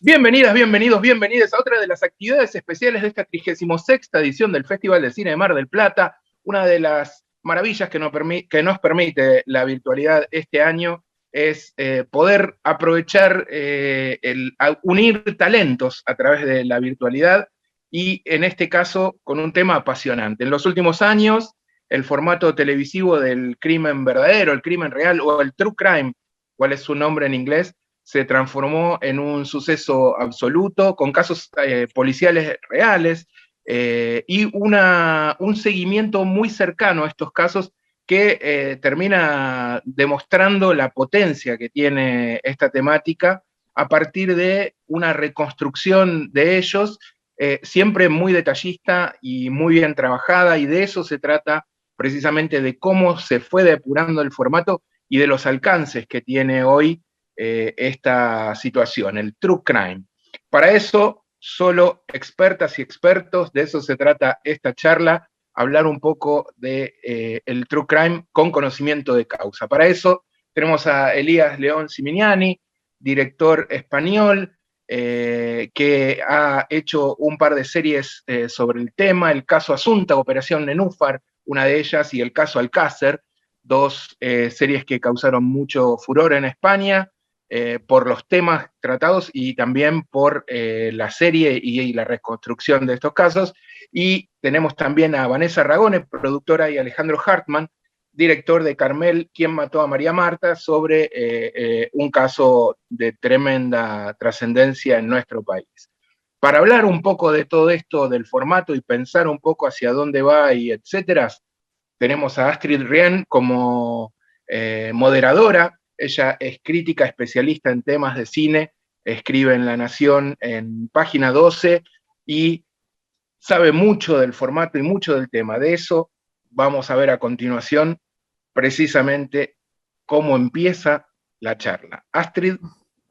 Bienvenidas, bienvenidos, bienvenidas a otra de las actividades especiales de esta 36ª edición del Festival de Cine de Mar del Plata, una de las maravillas que nos permite la virtualidad este año es poder aprovechar unir talentos a través de la virtualidad y en este caso con un tema apasionante. En los últimos años, el formato televisivo del crimen verdadero, el crimen real o el true crime, cuál es su nombre en inglés, se transformó en un suceso absoluto, con casos policiales reales y un seguimiento muy cercano a estos casos que termina demostrando la potencia que tiene esta temática a partir de una reconstrucción de ellos, siempre muy detallista y muy bien trabajada, y de eso se trata precisamente, de cómo se fue depurando el formato y de los alcances que tiene hoy esta situación, el true crime. Para eso, solo expertas y expertos, de eso se trata esta charla, hablar un poco de el true crime con conocimiento de causa. Para eso tenemos a Elías León Siminiani, director español, que ha hecho un par de series sobre el tema, el caso Asunta, Operación Nenúfar, una de ellas, y el caso Alcácer, dos series que causaron mucho furor en España, por los temas tratados y también por la serie y la reconstrucción de estos casos. Y tenemos también a Vanessa Ragone, productora, y Alejandro Hartman, director de Carmel, ¿Quién mató a María Marta?, sobre un caso de tremenda trascendencia en nuestro país. Para hablar un poco de todo esto, del formato, y pensar un poco hacia dónde va y etcétera, tenemos a Astrid Rien como moderadora. Ella es crítica especialista en temas de cine, escribe en La Nación en página 12 y sabe mucho del formato y mucho del tema. De eso vamos a ver a continuación precisamente cómo empieza la charla. Astrid,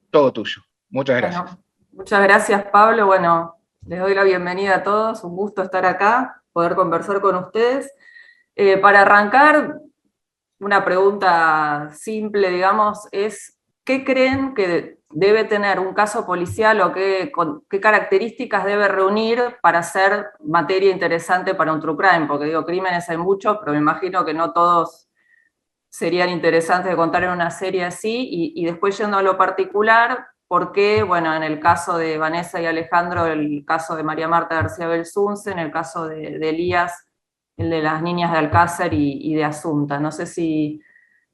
todo tuyo. Muchas gracias. Bueno, muchas gracias, Pablo. Bueno, les doy la bienvenida a todos. Un gusto estar acá, poder conversar con ustedes. Para arrancar, una pregunta simple, digamos, es ¿qué creen que debe tener un caso policial o qué características debe reunir para ser materia interesante para un true crime? Porque digo, crímenes hay muchos, pero me imagino que no todos serían interesantes de contar en una serie así, y después yendo a lo particular, ¿por qué? Bueno, en el caso de Vanessa y Alejandro, el caso de María Marta García Belsunce, en el caso de Elías, el de las niñas de Alcácer y de Asunta. No sé si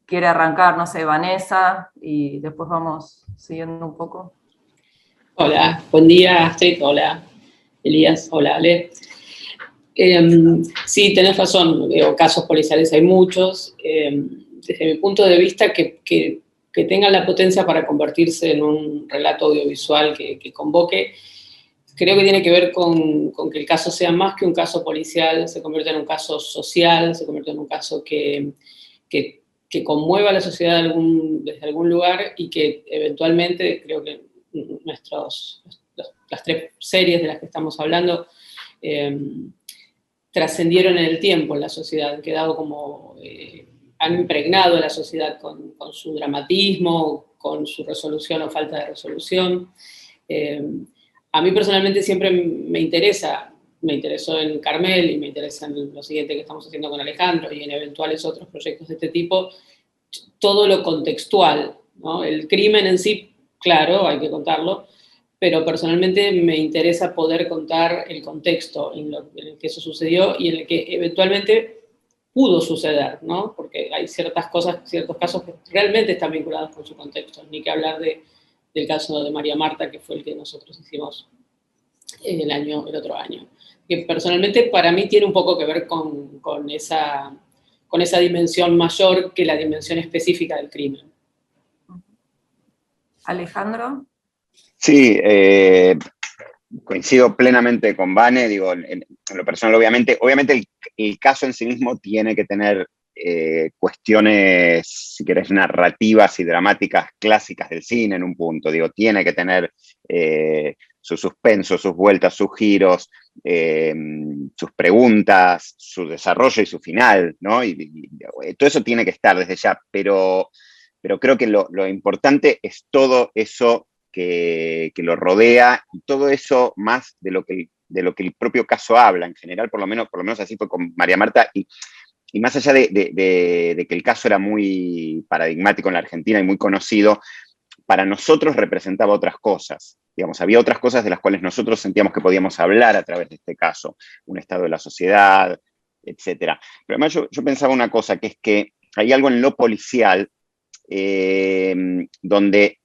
quiere arrancar, no sé, Vanessa, y después vamos siguiendo un poco. Hola, buen día, Astrid. Hola, Elías. Hola, Ale. Sí, tenés razón, casos policiales hay muchos. Desde mi punto de vista, que tengan la potencia para convertirse en un relato audiovisual que convoque, creo que tiene que ver con que el caso sea más que un caso policial, se convierte en un caso social, se convierte en un caso que conmueva a la sociedad desde algún lugar, y que eventualmente, creo que las tres series de las que estamos hablando trascendieron en el tiempo en la sociedad, han quedado como, han impregnado a la sociedad con su dramatismo, con su resolución o falta de resolución. A mí personalmente siempre me interesó en Carmel, y me interesa en lo siguiente que estamos haciendo con Alejandro y en eventuales otros proyectos de este tipo, todo lo contextual, ¿no? El crimen en sí, claro, hay que contarlo, pero personalmente me interesa poder contar el contexto en el que eso sucedió y en el que eventualmente pudo suceder, ¿no? Porque hay ciertos casos que realmente están vinculados con su contexto, ni que hablar del caso de María Marta, que fue el que nosotros hicimos el otro año. Que personalmente para mí tiene un poco que ver con esa dimensión mayor que la dimensión específica del crimen. Alejandro. Sí, coincido plenamente con Vane, digo, en lo personal, obviamente el caso en sí mismo tiene que tener cuestiones, si querés, narrativas y dramáticas clásicas del cine en un punto, digo, tiene que tener su suspenso, sus vueltas, sus giros, sus preguntas, su desarrollo y su final, ¿no? Y todo eso tiene que estar desde ya, pero creo que lo importante es todo eso que lo rodea, y todo eso más de lo que el propio caso habla, en general, por lo menos así fue con María Marta, y más allá de que el caso era muy paradigmático en la Argentina y muy conocido, para nosotros representaba otras cosas. Digamos, había otras cosas de las cuales nosotros sentíamos que podíamos hablar a través de este caso, un estado de la sociedad, etcétera. Pero además yo pensaba una cosa, que es que hay algo en lo policial donde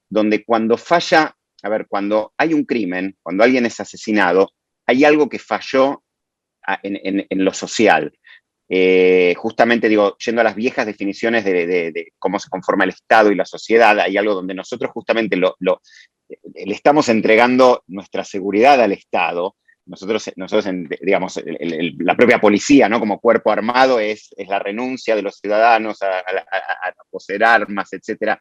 cuando falla, a ver, cuando hay un crimen, cuando alguien es asesinado, hay algo que falló en lo social. Justamente, digo, yendo a las viejas definiciones de cómo se conforma el Estado y la sociedad, hay algo donde nosotros justamente le estamos entregando nuestra seguridad al Estado. Nosotros digamos, la propia policía, ¿no? Como cuerpo armado es la renuncia de los ciudadanos a poseer armas, etc.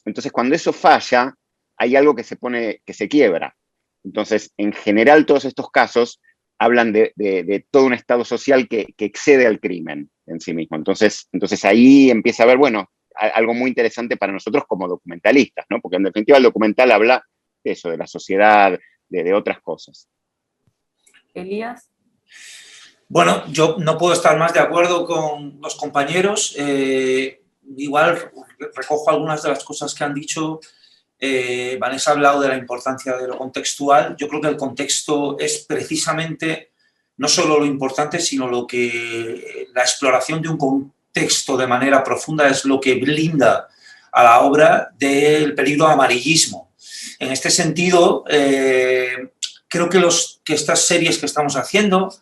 Entonces, cuando eso falla, hay algo que se quiebra. Entonces, en general, todos estos casos hablan de todo un estado social que excede al crimen en sí mismo. Entonces ahí empieza a haber, bueno, algo muy interesante para nosotros como documentalistas, ¿no? Porque en definitiva el documental habla de eso, de la sociedad, de otras cosas. Elías. Bueno, yo no puedo estar más de acuerdo con los compañeros. Igual recojo algunas de las cosas que han dicho. Vanessa ha hablado de la importancia de lo contextual. Yo creo que el contexto es precisamente no solo lo importante, sino lo que la exploración de un contexto de manera profunda es lo que blinda a la obra del peligro de amarillismo. En este sentido, creo que estas series que estamos haciendo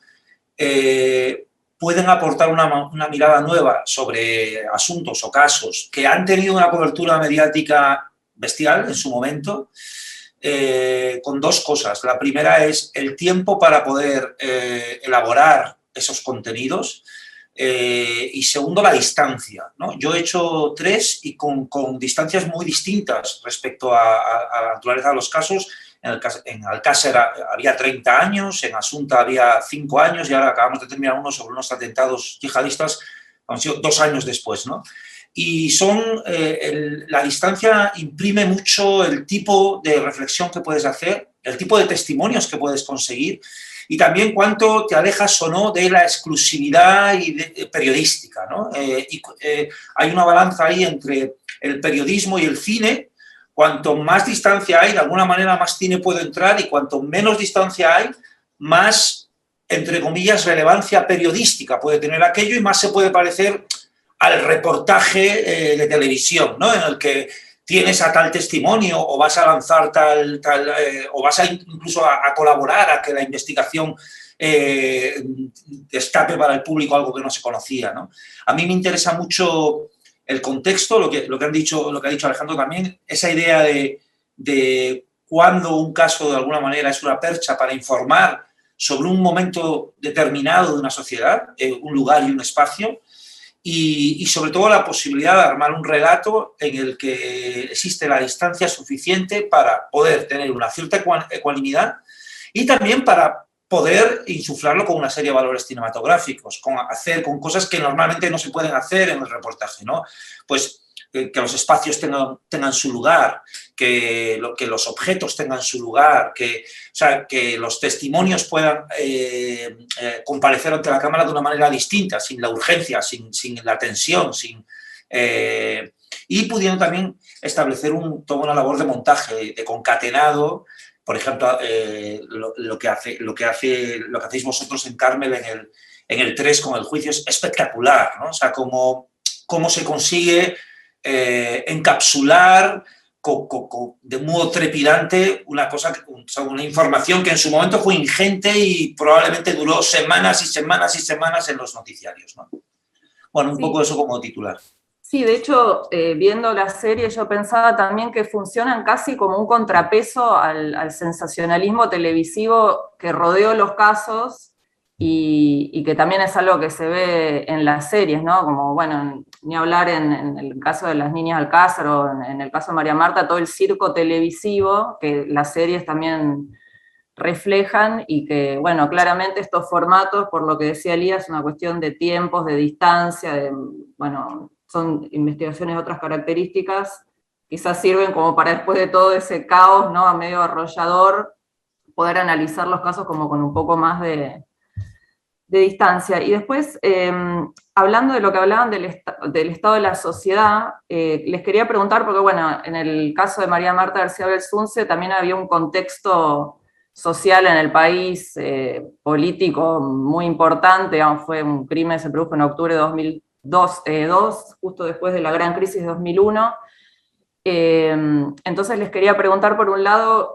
pueden aportar una mirada nueva sobre asuntos o casos que han tenido una cobertura mediática bestial en su momento, con dos cosas. La primera es el tiempo para poder elaborar esos contenidos, y segundo, la distancia, ¿no? Yo he hecho 3 y con distancias muy distintas respecto a la naturaleza de los casos. En Alcácer había 30 años, en Asunta había 5 años y ahora acabamos de terminar uno sobre unos atentados yihadistas, han sido 2 años después, ¿no? Y la distancia imprime mucho el tipo de reflexión que puedes hacer, el tipo de testimonios que puedes conseguir y también cuánto te alejas o no de la exclusividad periodística, ¿no? Hay una balanza ahí entre el periodismo y el cine. Cuanto más distancia hay, de alguna manera más cine puede entrar, y cuanto menos distancia hay, más, entre comillas, relevancia periodística puede tener aquello y más se puede parecer al reportaje de televisión, ¿no? En el que tienes a tal testimonio o vas a lanzar o vas incluso a colaborar a que la investigación destape para el público algo que no se conocía, ¿no? A mí me interesa mucho el contexto, lo que ha dicho Alejandro también, esa idea de cuando un caso de alguna manera es una percha para informar sobre un momento determinado de una sociedad, un lugar y un espacio, y sobre todo la posibilidad de armar un relato en el que existe la distancia suficiente para poder tener una cierta ecuanimidad y también para poder insuflarlo con una serie de valores cinematográficos, con cosas que normalmente no se pueden hacer en el reportaje, ¿no? Pues que los espacios tengan su lugar, que los objetos tengan su lugar, que los testimonios puedan comparecer ante la cámara de una manera distinta, sin la urgencia, sin la tensión, y pudiendo también establecer toda una labor de montaje, de concatenado. Por ejemplo, lo que hacéis vosotros en Carmel en el 3 con el juicio es espectacular, ¿no? O sea, cómo se consigue encapsular de modo trepidante una información que en su momento fue ingente y probablemente duró semanas y semanas y semanas en los noticiarios, ¿no? Bueno, un poco eso como titular. Sí, de hecho, viendo la serie yo pensaba también que funcionan casi como un contrapeso al sensacionalismo televisivo que rodeó los casos y que también es algo que se ve en las series, ¿no? Como, bueno, ni hablar en el caso de las niñas Alcácer o en el caso de María Marta, todo el circo televisivo que las series también reflejan y que, bueno, claramente estos formatos, por lo que decía Elías, es una cuestión de tiempos, de distancia, bueno, son investigaciones de otras características, quizás sirven como para después de todo ese caos, ¿no? A medio arrollador, poder analizar los casos como con un poco más de distancia. Y después, hablando de lo que hablaban del estado de la sociedad, les quería preguntar, porque bueno, en el caso de María Marta García Belsunce también había un contexto social en el país, político muy importante, fue un crimen, se produjo en octubre de 2002, justo después de la gran crisis de 2001. Entonces les quería preguntar, por un lado,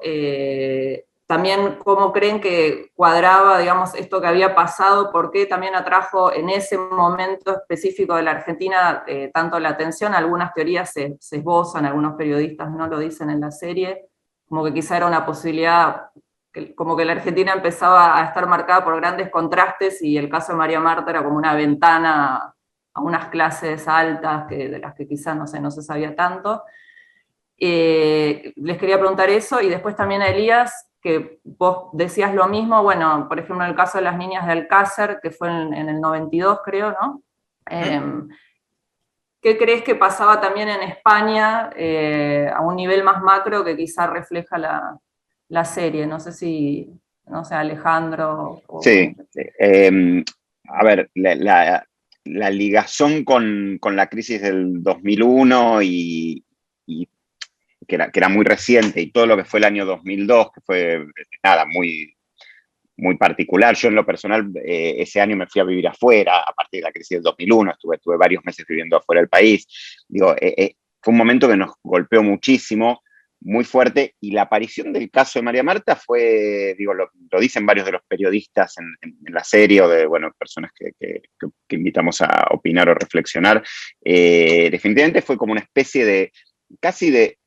también cómo creen que cuadraba, digamos, esto que había pasado, por qué también atrajo en ese momento específico de la Argentina tanto la atención. Algunas teorías se esbozan, algunos periodistas no lo dicen en la serie, como que quizá era una posibilidad, como que la Argentina empezaba a estar marcada por grandes contrastes y el caso de María Marta era como una ventana a unas clases altas de las que quizás no se sabía tanto. Les quería preguntar eso, y después también a Elías, que vos decías lo mismo, bueno, por ejemplo, en el caso de las niñas de Alcácer, que fue en el 92, creo, ¿no? ¿Qué crees que pasaba también en España a un nivel más macro que quizá refleja la serie? No sé si, no sé, Alejandro. Sí, a ver, la ligazón con la crisis del 2001 y que era muy reciente, y todo lo que fue el año 2002, que fue nada, muy, muy particular. Yo en lo personal ese año me fui a vivir afuera, a partir de la crisis del 2001, estuve varios meses viviendo afuera del país. Digo, fue un momento que nos golpeó muchísimo, muy fuerte, y la aparición del caso de María Marta fue, digo, lo dicen varios de los periodistas en la serie, o de, bueno, personas que invitamos a opinar o reflexionar. Definitivamente fue como una especie de, casi de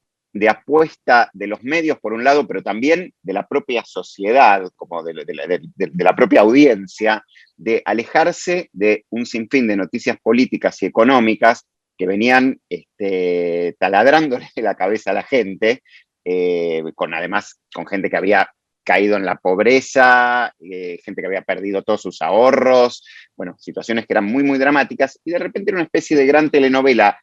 apuesta de los medios, por un lado, pero también de la propia sociedad, como de la propia audiencia, de alejarse de un sinfín de noticias políticas y económicas que venían taladrándole la cabeza a la gente, además con gente que había caído en la pobreza, gente que había perdido todos sus ahorros, bueno, situaciones que eran muy, muy dramáticas, y de repente era una especie de gran telenovela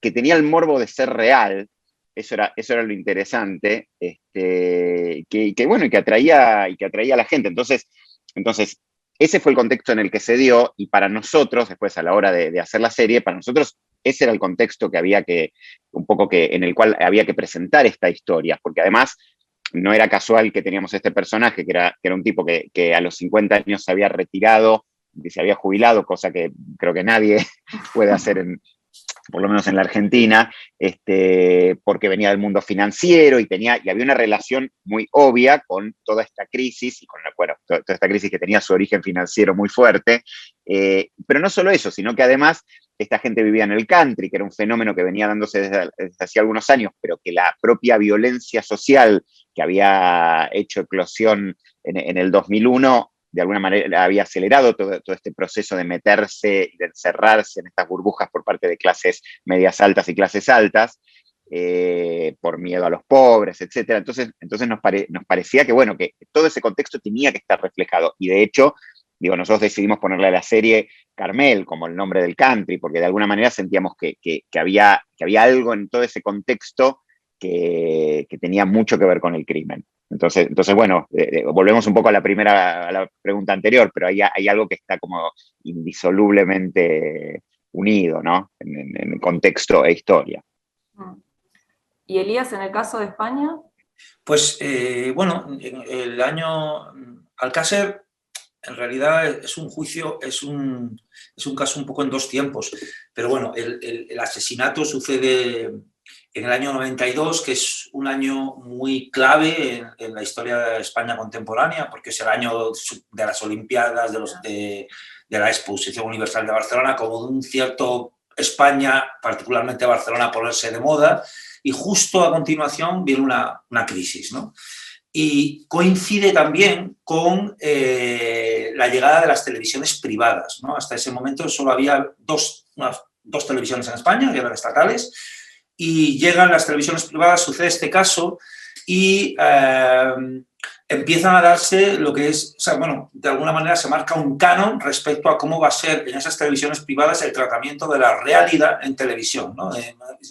que tenía el morbo de ser real. Eso era lo interesante, bueno, y que atraía a la gente. Entonces, ese fue el contexto en el que se dio, y para nosotros, después a la hora de hacer la serie, para nosotros ese era el contexto que había en el cual había que presentar esta historia, porque además no era casual que teníamos este personaje, que era un tipo que a los 50 años se había retirado, que se había jubilado, cosa que creo que nadie puede hacer por lo menos en la Argentina, porque venía del mundo financiero y había una relación muy obvia con toda esta crisis, y con toda esta crisis que tenía su origen financiero muy fuerte. Pero no solo eso, sino que además esta gente vivía en el country, que era un fenómeno que venía dándose desde hacía algunos años, pero que la propia violencia social que había hecho eclosión en el 2001, de alguna manera había acelerado todo este proceso de meterse y de encerrarse en estas burbujas por parte de clases medias altas y clases altas, por miedo a los pobres, etc. Entonces nos parecía que, bueno, que todo ese contexto tenía que estar reflejado. Y de hecho, digo, nosotros decidimos ponerle a la serie Carmel como el nombre del country, porque de alguna manera sentíamos que había algo en todo ese contexto que tenía mucho que ver con el crimen. Entonces bueno, volvemos un poco a la pregunta anterior, pero hay algo que está como indisolublemente unido, ¿no? En contexto e historia. ¿Y Elías, en el caso de España? Pues, bueno, el año Alcácer, en realidad es un juicio, es un caso un poco en dos tiempos, pero bueno, el asesinato sucede en el año 92, que es un año muy clave en la historia de España contemporánea, porque es el año de las Olimpiadas, de la Exposición Universal de Barcelona, como de un cierto España, particularmente Barcelona, ponerse de moda, y justo a continuación viene una crisis, ¿no? Y coincide también con la llegada de las televisiones privadas, ¿no? Hasta ese momento solo había dos televisiones en España, que eran estatales, y llegan las televisiones privadas, sucede este caso, y empiezan a darse lo que es, o sea, bueno, de alguna manera se marca un canon respecto a cómo va a ser en esas televisiones privadas el tratamiento de la realidad en televisión, ¿no?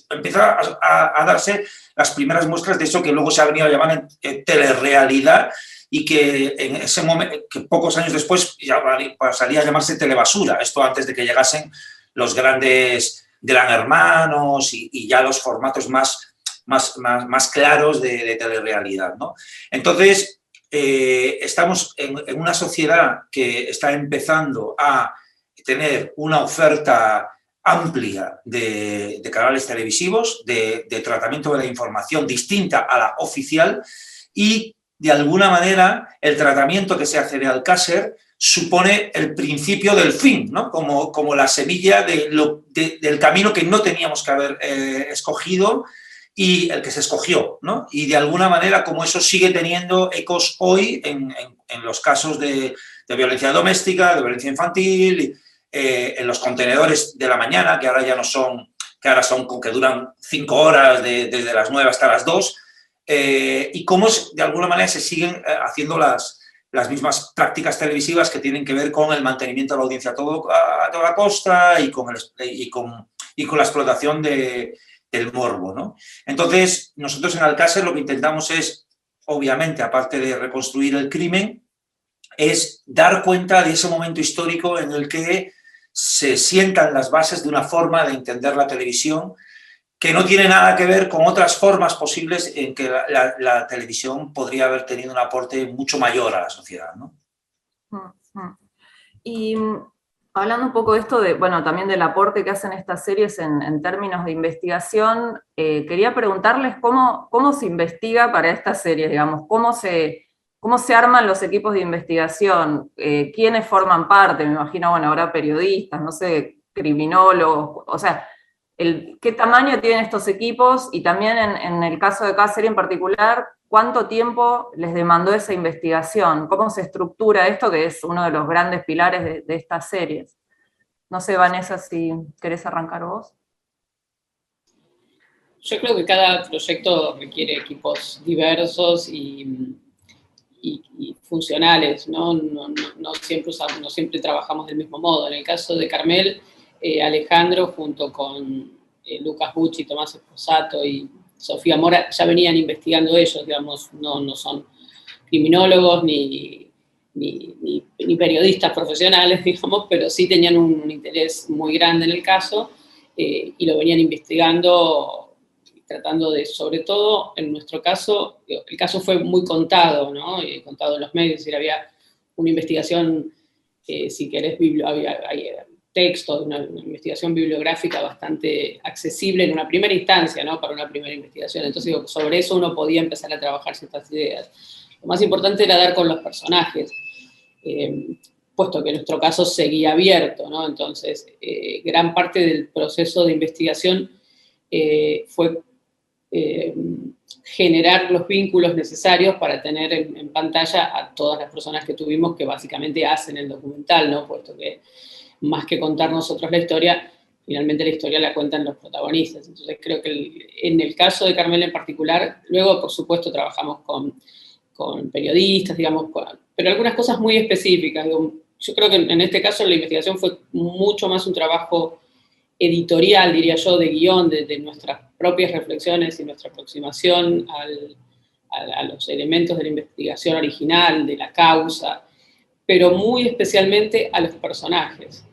Empieza a darse las primeras muestras de eso que luego se ha venido a llamar telerrealidad, y que en ese momento, que pocos años después ya pasaría a llamarse telebasura, esto antes de que llegasen los grandes Gran Hermanos y ya los formatos más claros de telerrealidad, ¿no? Entonces, estamos en una sociedad que está empezando a tener una oferta amplia de canales televisivos, de tratamiento de la información distinta a la oficial, y de alguna manera el tratamiento que se hace de Alcácer supone el principio del fin, ¿no? Como la semilla del camino que no teníamos que haber escogido y el que se escogió, ¿no? Y de alguna manera como eso sigue teniendo ecos hoy en los casos de violencia doméstica, de violencia infantil, en los contenedores de la mañana, que ahora ya no son, que duran 5 horas desde las 9 hasta las 2, y cómo de alguna manera se siguen haciendo las mismas prácticas televisivas que tienen que ver con el mantenimiento de la audiencia a toda costa y con la explotación del morbo, ¿no? Entonces, nosotros en Alcácer lo que intentamos es, obviamente, aparte de reconstruir el crimen, es dar cuenta de ese momento histórico en el que se sientan las bases de una forma de entender la televisión que no tiene nada que ver con otras formas posibles en que la televisión podría haber tenido un aporte mucho mayor a la sociedad, ¿no? Y hablando un poco de esto, bueno, también del aporte que hacen estas series en términos de investigación, quería preguntarles cómo se investiga para estas series, digamos, cómo se arman los equipos de investigación, quiénes forman parte, me imagino, bueno, ahora periodistas, no sé, criminólogos, o sea, qué tamaño tienen estos equipos, y también en el caso de cada serie en particular, ¿cuánto tiempo les demandó esa investigación? ¿Cómo se estructura esto, que es uno de los grandes pilares de estas series? No sé, Vanessa, si querés arrancar vos. Yo creo que cada proyecto requiere equipos diversos y funcionales, ¿no? No siempre trabajamos del mismo modo. En el caso de Carmel, Alejandro, junto con Lucas Bucci, Tomás Esposato y Sofía Mora, ya venían investigando ellos, digamos, no son criminólogos ni periodistas profesionales, digamos, pero sí tenían un interés muy grande en el caso, y lo venían investigando, tratando de, sobre todo, en nuestro caso, el caso fue muy contado, ¿no? Contado en los medios, es decir, había una investigación, si querés, había texto, una investigación bibliográfica bastante accesible en una primera instancia, ¿no? Para una primera investigación. Entonces, sobre eso uno podía empezar a trabajar ciertas ideas. Lo más importante era dar con los personajes, puesto que en nuestro caso seguía abierto, ¿no? Entonces, gran parte del proceso de investigación fue generar los vínculos necesarios para tener en pantalla a todas las personas que tuvimos, que básicamente hacen el documental, ¿no? Puesto que más que contar nosotros la historia, finalmente la historia la cuentan los protagonistas. Entonces creo que en el caso de Carmel en particular, luego por supuesto trabajamos con periodistas, digamos, pero algunas cosas muy específicas. Yo creo que en este caso la investigación fue mucho más un trabajo editorial, diría yo, de guión, de nuestras propias reflexiones y nuestra aproximación a los elementos de la investigación original, de la causa, pero muy especialmente a los personajes.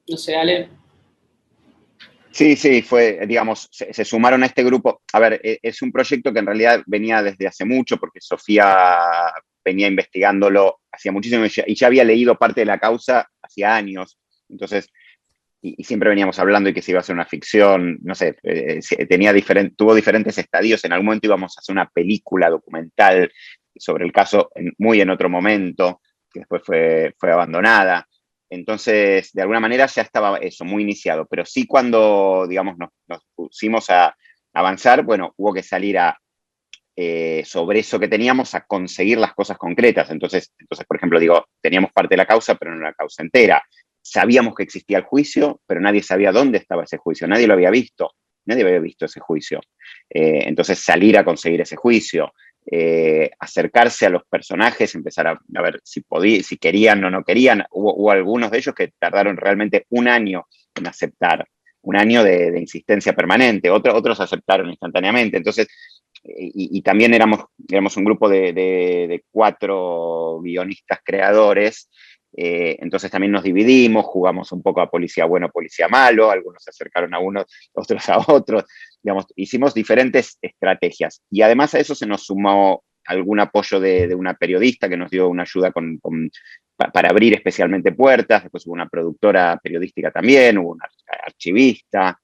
No sé, Ale. Sí, fue, digamos, se sumaron a este grupo. A ver, es un proyecto que en realidad venía desde hace mucho, porque Sofía venía investigándolo hacía muchísimo y ya había leído parte de la causa hacía años. Entonces, y siempre veníamos hablando de que se iba a hacer una ficción, no sé, tuvo diferentes estadios. En algún momento íbamos a hacer una película documental sobre el caso, muy en otro momento, que después fue abandonada. Entonces, de alguna manera ya estaba eso, muy iniciado. Pero sí, cuando, digamos, nos pusimos a avanzar, bueno, hubo que salir sobre eso que teníamos, a conseguir las cosas concretas. Entonces, por ejemplo, digo, teníamos parte de la causa, pero no la causa entera. Sabíamos que existía el juicio, pero nadie sabía dónde estaba ese juicio. Nadie lo había visto. Nadie había visto ese juicio. Entonces, salir a conseguir ese juicio. acercarse a los personajes, empezar a ver si querían o no querían. Hubo algunos de ellos que tardaron realmente un año en aceptar, un año de insistencia permanente, otros aceptaron instantáneamente. Entonces, y también éramos un grupo de 4 guionistas creadores, entonces también nos dividimos, jugamos un poco a policía bueno, policía malo, algunos se acercaron a unos, otros a otros, digamos, hicimos diferentes estrategias. Y además a eso se nos sumó algún apoyo de una periodista que nos dio una ayuda para abrir especialmente puertas. Después hubo una productora periodística también, hubo una archivista,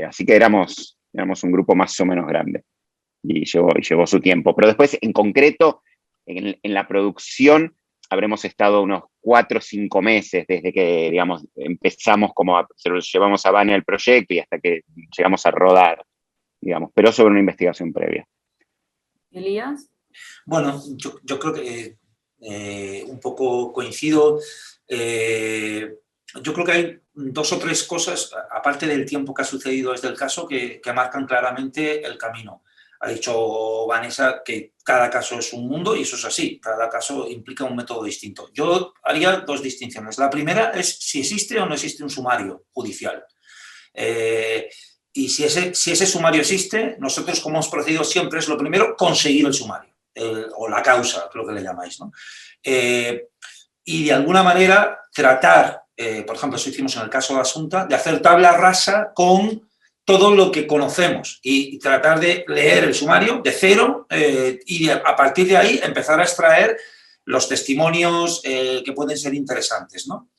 así que éramos un grupo más o menos grande y llevó su tiempo. Pero después, en concreto, en la producción habremos estado unos 4 o 5 meses desde que, digamos, empezamos llevamos a Vane el proyecto y hasta que llegamos a rodar, digamos, pero sobre una investigación previa. Elías. Bueno, yo creo que un poco coincido. Yo creo que hay 2 o 3 cosas, aparte del tiempo que ha sucedido desde el caso, que marcan claramente el camino. Ha dicho Vanessa que cada caso es un mundo y eso es así, cada caso implica un método distinto. Yo haría 2 distinciones. La primera es si existe o no existe un sumario judicial. Y si ese sumario existe, nosotros, como hemos procedido siempre, es lo primero, conseguir el sumario, o la causa, creo que le llamáis, ¿no? Y de alguna manera tratar, por ejemplo, eso hicimos en el caso de Asunta, de hacer tabla rasa con todo lo que conocemos y tratar de leer el sumario de cero y a partir de ahí empezar a extraer los testimonios que pueden ser interesantes, ¿no?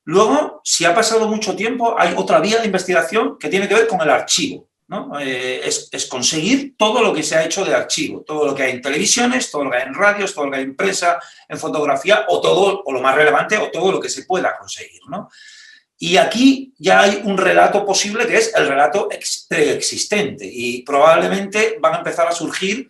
Luego, si ha pasado mucho tiempo, hay otra vía de investigación que tiene que ver con el archivo, ¿no? Es conseguir todo lo que se ha hecho de archivo, todo lo que hay en televisiones, todo lo que hay en radios, todo lo que hay en prensa, en fotografía, o lo más relevante, o todo lo que se pueda conseguir, ¿no? Y aquí ya hay un relato posible que es el relato preexistente y probablemente van a empezar a surgir,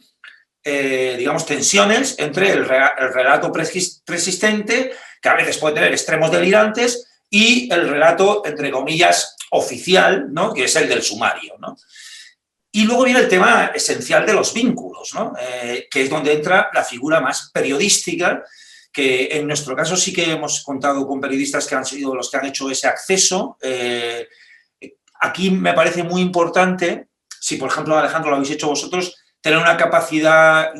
digamos, tensiones entre el relato preexistente, que a veces puede tener extremos delirantes, y el relato, entre comillas, oficial, ¿no? Que es el del sumario, ¿no? Y luego viene el tema esencial de los vínculos, ¿no? Que es donde entra la figura más periodística, que en nuestro caso sí que hemos contado con periodistas que han sido los que han hecho ese acceso. Aquí me parece muy importante, si por ejemplo, Alejandro, lo habéis hecho vosotros, tener una capacidad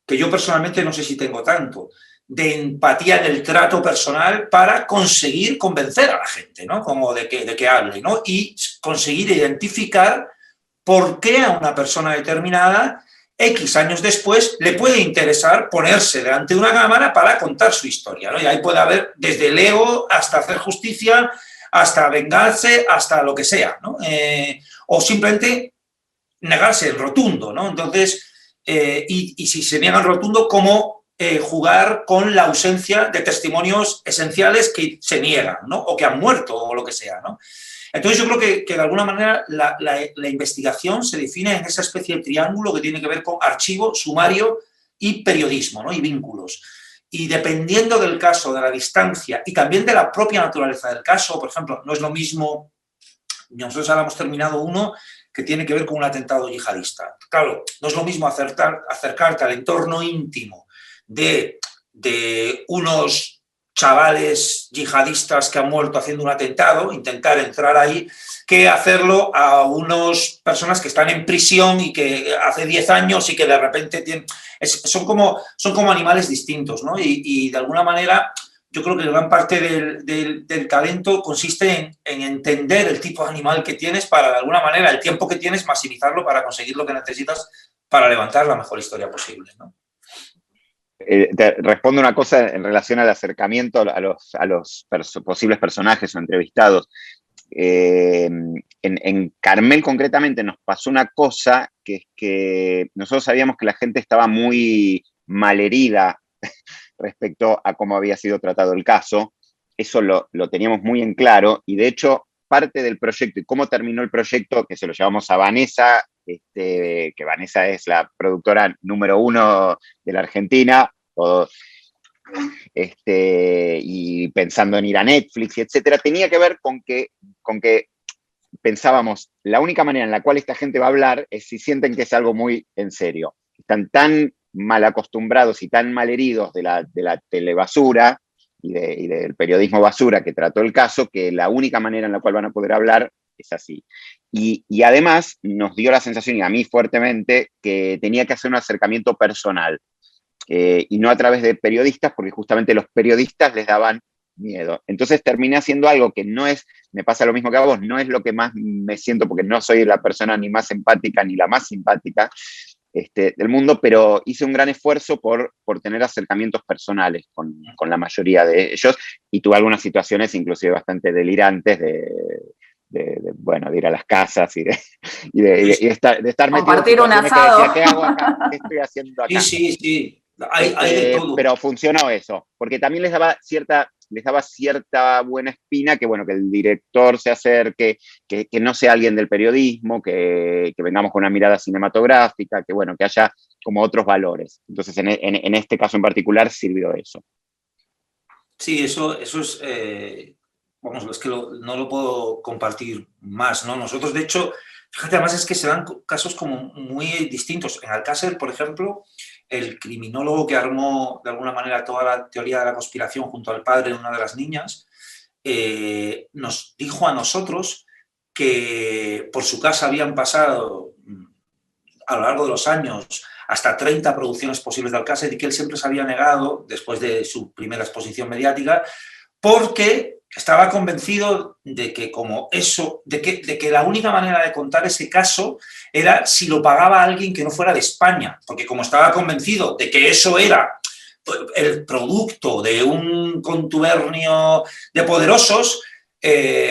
que yo personalmente no sé si tengo tanto, de empatía en el trato personal para conseguir convencer a la gente, ¿no? Como de que hable, ¿no? Y conseguir identificar por qué a una persona determinada, X años después, le puede interesar ponerse delante de una cámara para contar su historia, ¿no? Y ahí puede haber desde el ego hasta hacer justicia, hasta vengarse, hasta lo que sea, ¿no? O simplemente negarse en rotundo, ¿no? Entonces, y si se niegan rotundo, ¿cómo jugar con la ausencia de testimonios esenciales que se niegan, ¿no? O que han muerto o lo que sea, ¿no? Entonces yo creo que de alguna manera la investigación se define en esa especie de triángulo que tiene que ver con archivo, sumario y periodismo, ¿no? Y vínculos. Y dependiendo del caso, de la distancia y también de la propia naturaleza del caso, por ejemplo, no es lo mismo, nosotros ahora hemos terminado uno que tiene que ver con un atentado yihadista. Claro, no es lo mismo acercarte al entorno íntimo de unos chavales yihadistas que han muerto haciendo un atentado, intentar entrar ahí, que hacerlo a unas personas que están en prisión y que hace 10 años y que de repente son como animales distintos, ¿no? Y de alguna manera yo creo que gran parte del talento consiste en entender el tipo de animal que tienes para, de alguna manera, el tiempo que tienes, maximizarlo para conseguir lo que necesitas para levantar la mejor historia posible, ¿no? Te respondo una cosa en relación al acercamiento a los posibles personajes o entrevistados. En Carmel concretamente nos pasó una cosa, que es que nosotros sabíamos que la gente estaba muy malherida respecto a cómo había sido tratado el caso. Eso lo teníamos muy en claro y de hecho parte del proyecto y cómo terminó el proyecto, que se lo llevamos a Vanessa, que Vanessa es la productora número 1 de la Argentina, y pensando en ir a Netflix, y etcétera, tenía que ver con que pensábamos, la única manera en la cual esta gente va a hablar es si sienten que es algo muy en serio. Están tan mal acostumbrados y tan mal heridos de la telebasura y del periodismo basura que trató el caso, que la única manera en la cual van a poder hablar es así. Y además nos dio la sensación, y a mí fuertemente, que tenía que hacer un acercamiento personal, y no a través de periodistas, porque justamente los periodistas les daban miedo. Entonces terminé haciendo algo que no es, me pasa lo mismo que a vos, no es lo que más me siento, porque no soy la persona ni más empática ni la más simpática del mundo, pero hice un gran esfuerzo por tener acercamientos personales con la mayoría de ellos, y tuve algunas situaciones inclusive bastante delirantes bueno, de ir a las casas y de estar metido compartir en un situaciones asado. que decía, ¿qué hago acá? ¿Qué estoy haciendo acá? Sí. Hay de todo. Pero funcionó eso, porque también les daba cierta buena espina que, bueno, que el director se acerque, que no sea alguien del periodismo, que vengamos con una mirada cinematográfica, que, bueno, que haya como otros valores. Entonces, en este caso en particular sirvió eso. Sí, eso es, vamos, es que no lo puedo compartir más, ¿no? Nosotros, de hecho, fíjate, además es que se dan casos como muy distintos. En Alcácer, por ejemplo, el criminólogo que armó de alguna manera toda la teoría de la conspiración junto al padre de una de las niñas, nos dijo a nosotros que por su casa habían pasado a lo largo de los años hasta 30 producciones posibles de Alcácer, y que él siempre se había negado, después de su primera exposición mediática, porque estaba convencido de que como eso, de que la única manera de contar ese caso era si lo pagaba alguien que no fuera de España, porque como estaba convencido de que eso era el producto de un contubernio de poderosos,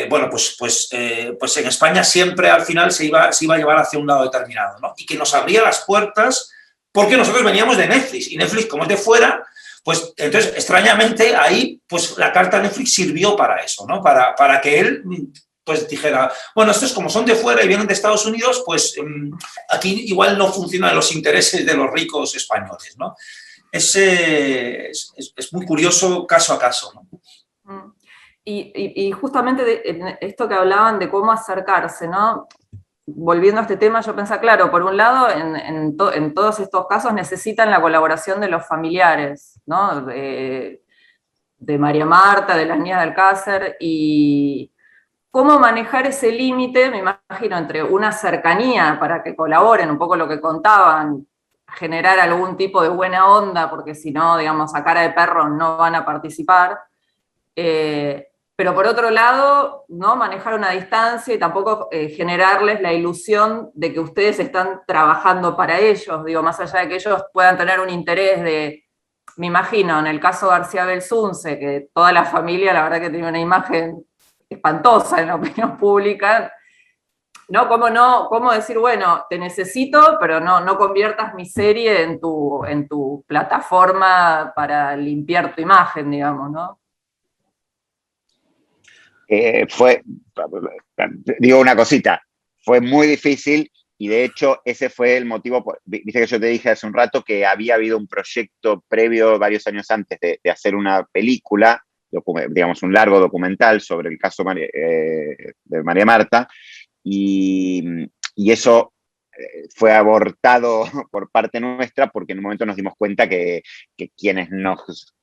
bueno, pues en España siempre al final se iba a llevar hacia un lado determinado, ¿no? Y que nos abría las puertas porque nosotros veníamos de Netflix, y Netflix, como es de fuera, pues entonces, extrañamente, ahí pues la carta Netflix sirvió para eso, ¿no? Para que él pues dijera, bueno, estos como son de fuera y vienen de Estados Unidos, pues aquí igual no funcionan los intereses de los ricos españoles, ¿no? Es muy curioso caso a caso, ¿no? Y justamente en esto que hablaban de cómo acercarse, ¿no? Volviendo a este tema, yo pensaba, claro, por un lado, en todos estos casos necesitan la colaboración de los familiares, ¿no? De María Marta, de las niñas del Alcácer, y cómo manejar ese límite, me imagino, entre una cercanía para que colaboren, un poco lo que contaban, generar algún tipo de buena onda, porque si no, digamos, a cara de perro no van a participar, pero por otro lado, ¿no? Manejar una distancia y tampoco generarles la ilusión de que ustedes están trabajando para ellos, digo, más allá de que ellos puedan tener un interés de, me imagino, en el caso García Belsunce, que toda la familia, la verdad que tiene una imagen espantosa en la opinión pública, ¿no? ¿Cómo decir, bueno, te necesito, pero no conviertas mi serie en tu plataforma para limpiar tu imagen, digamos, ¿no? Digo una cosita, fue muy difícil, y de hecho ese fue el motivo, viste que yo te dije hace un rato que había habido un proyecto previo varios años antes de hacer una película, digamos un largo documental sobre el caso de María Marta, y eso fue abortado por parte nuestra, porque en un momento nos dimos cuenta que quienes nos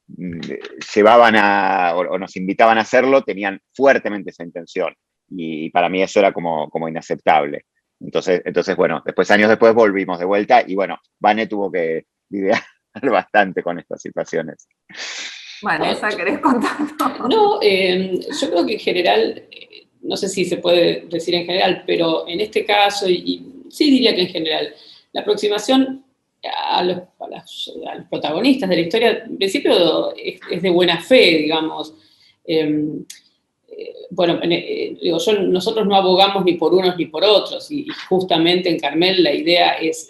llevaban o nos invitaban a hacerlo tenían fuertemente esa intención, y para mí eso era como inaceptable. Entonces, bueno, años después volvimos de vuelta, y bueno, Vane tuvo que lidiar bastante con estas situaciones. Vanessa, ¿querés contar? No, yo creo que en general, no sé si se puede decir en general, pero en este caso, y sí diría que en general, la aproximación a los protagonistas de la historia, en principio es de buena fe, digamos. Bueno, digo, nosotros no abogamos ni por unos ni por otros, y justamente en Carmel la idea es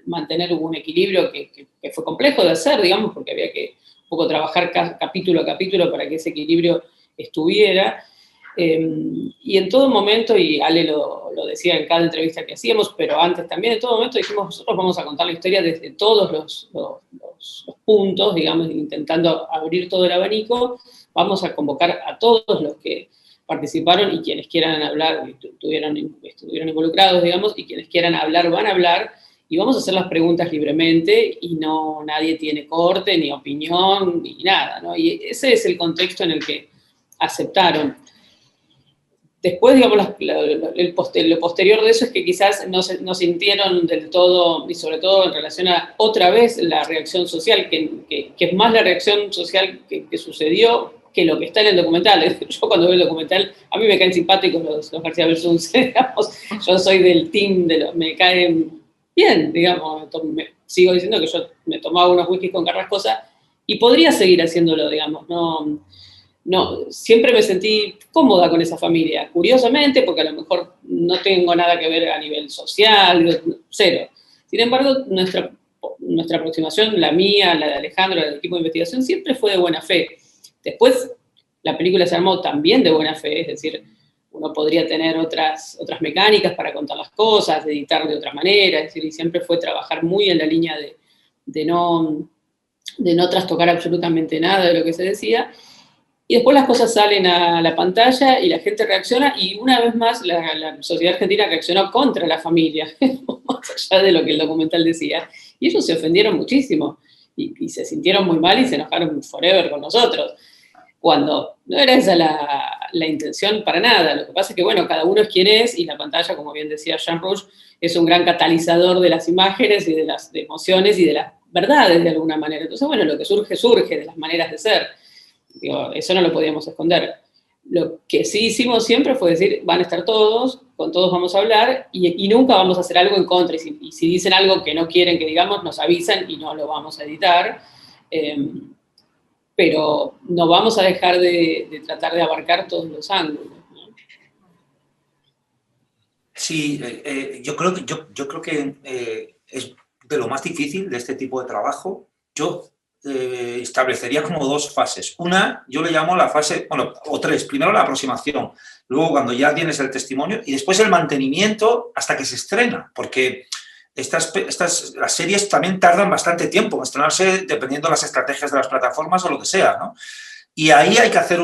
mantener un equilibrio que fue complejo de hacer, digamos, porque había que un poco trabajar capítulo a capítulo para que ese equilibrio estuviera. Y en todo momento, y Ale lo decía en cada entrevista que hacíamos, pero antes también, en todo momento dijimos, nosotros vamos a contar la historia desde todos los puntos, digamos, intentando abrir todo el abanico, vamos a convocar a todos los que participaron y quienes quieran hablar, estuvieron involucrados, digamos, y quienes quieran hablar van a hablar, y vamos a hacer las preguntas libremente y no nadie tiene corte, ni opinión, ni nada, ¿no? Y ese es el contexto en el que aceptaron. Después, digamos, lo posterior de eso es que quizás no sintieron del todo, y sobre todo en relación a otra vez la reacción social, que es más la reacción social que sucedió que lo que está en el documental. Yo cuando veo el documental, a mí me caen simpáticos los García Belsunce, digamos, yo soy del team, me caen bien, digamos, sigo diciendo que yo me tomaba unos whiskies con Carrascosa y podría seguir haciéndolo, digamos, no, siempre me sentí cómoda con esa familia, curiosamente, porque a lo mejor no tengo nada que ver a nivel social, cero. Sin embargo, nuestra aproximación, la mía, la de Alejandro, del equipo de investigación, siempre fue de buena fe. Después, la película se armó también de buena fe, es decir, uno podría tener otras mecánicas para contar las cosas, de editar de otra manera, es decir, y siempre fue trabajar muy en la línea de no trastocar absolutamente nada de lo que se decía. Y después las cosas salen a la pantalla y la gente reacciona, y una vez más la sociedad argentina reaccionó contra la familia, más allá de lo que el documental decía. Y ellos se ofendieron muchísimo, y se sintieron muy mal y se enojaron forever con nosotros, cuando no era esa la intención para nada. Lo que pasa es que, bueno, cada uno es quien es, y la pantalla, como bien decía Jean Rouch, es un gran catalizador de las imágenes y de las emociones y de las verdades de alguna manera. Entonces, bueno, lo que surge de las maneras de ser. Digo, eso no lo podíamos esconder. Lo que sí hicimos siempre fue decir, van a estar todos, con todos vamos a hablar, y nunca vamos a hacer algo en contra, y si dicen algo que no quieren que digamos, nos avisan y no lo vamos a editar, pero no vamos a dejar de tratar de abarcar todos los ángulos, ¿no? Sí, yo creo que es de lo más difícil de este tipo de trabajo. Yo establecería como dos fases. Una, yo le llamo la fase, bueno, o tres. Primero la aproximación, luego cuando ya tienes el testimonio, y después el mantenimiento hasta que se estrena, porque las series también tardan bastante tiempo en estrenarse dependiendo de las estrategias de las plataformas o lo que sea, ¿no? Y ahí hay que hacer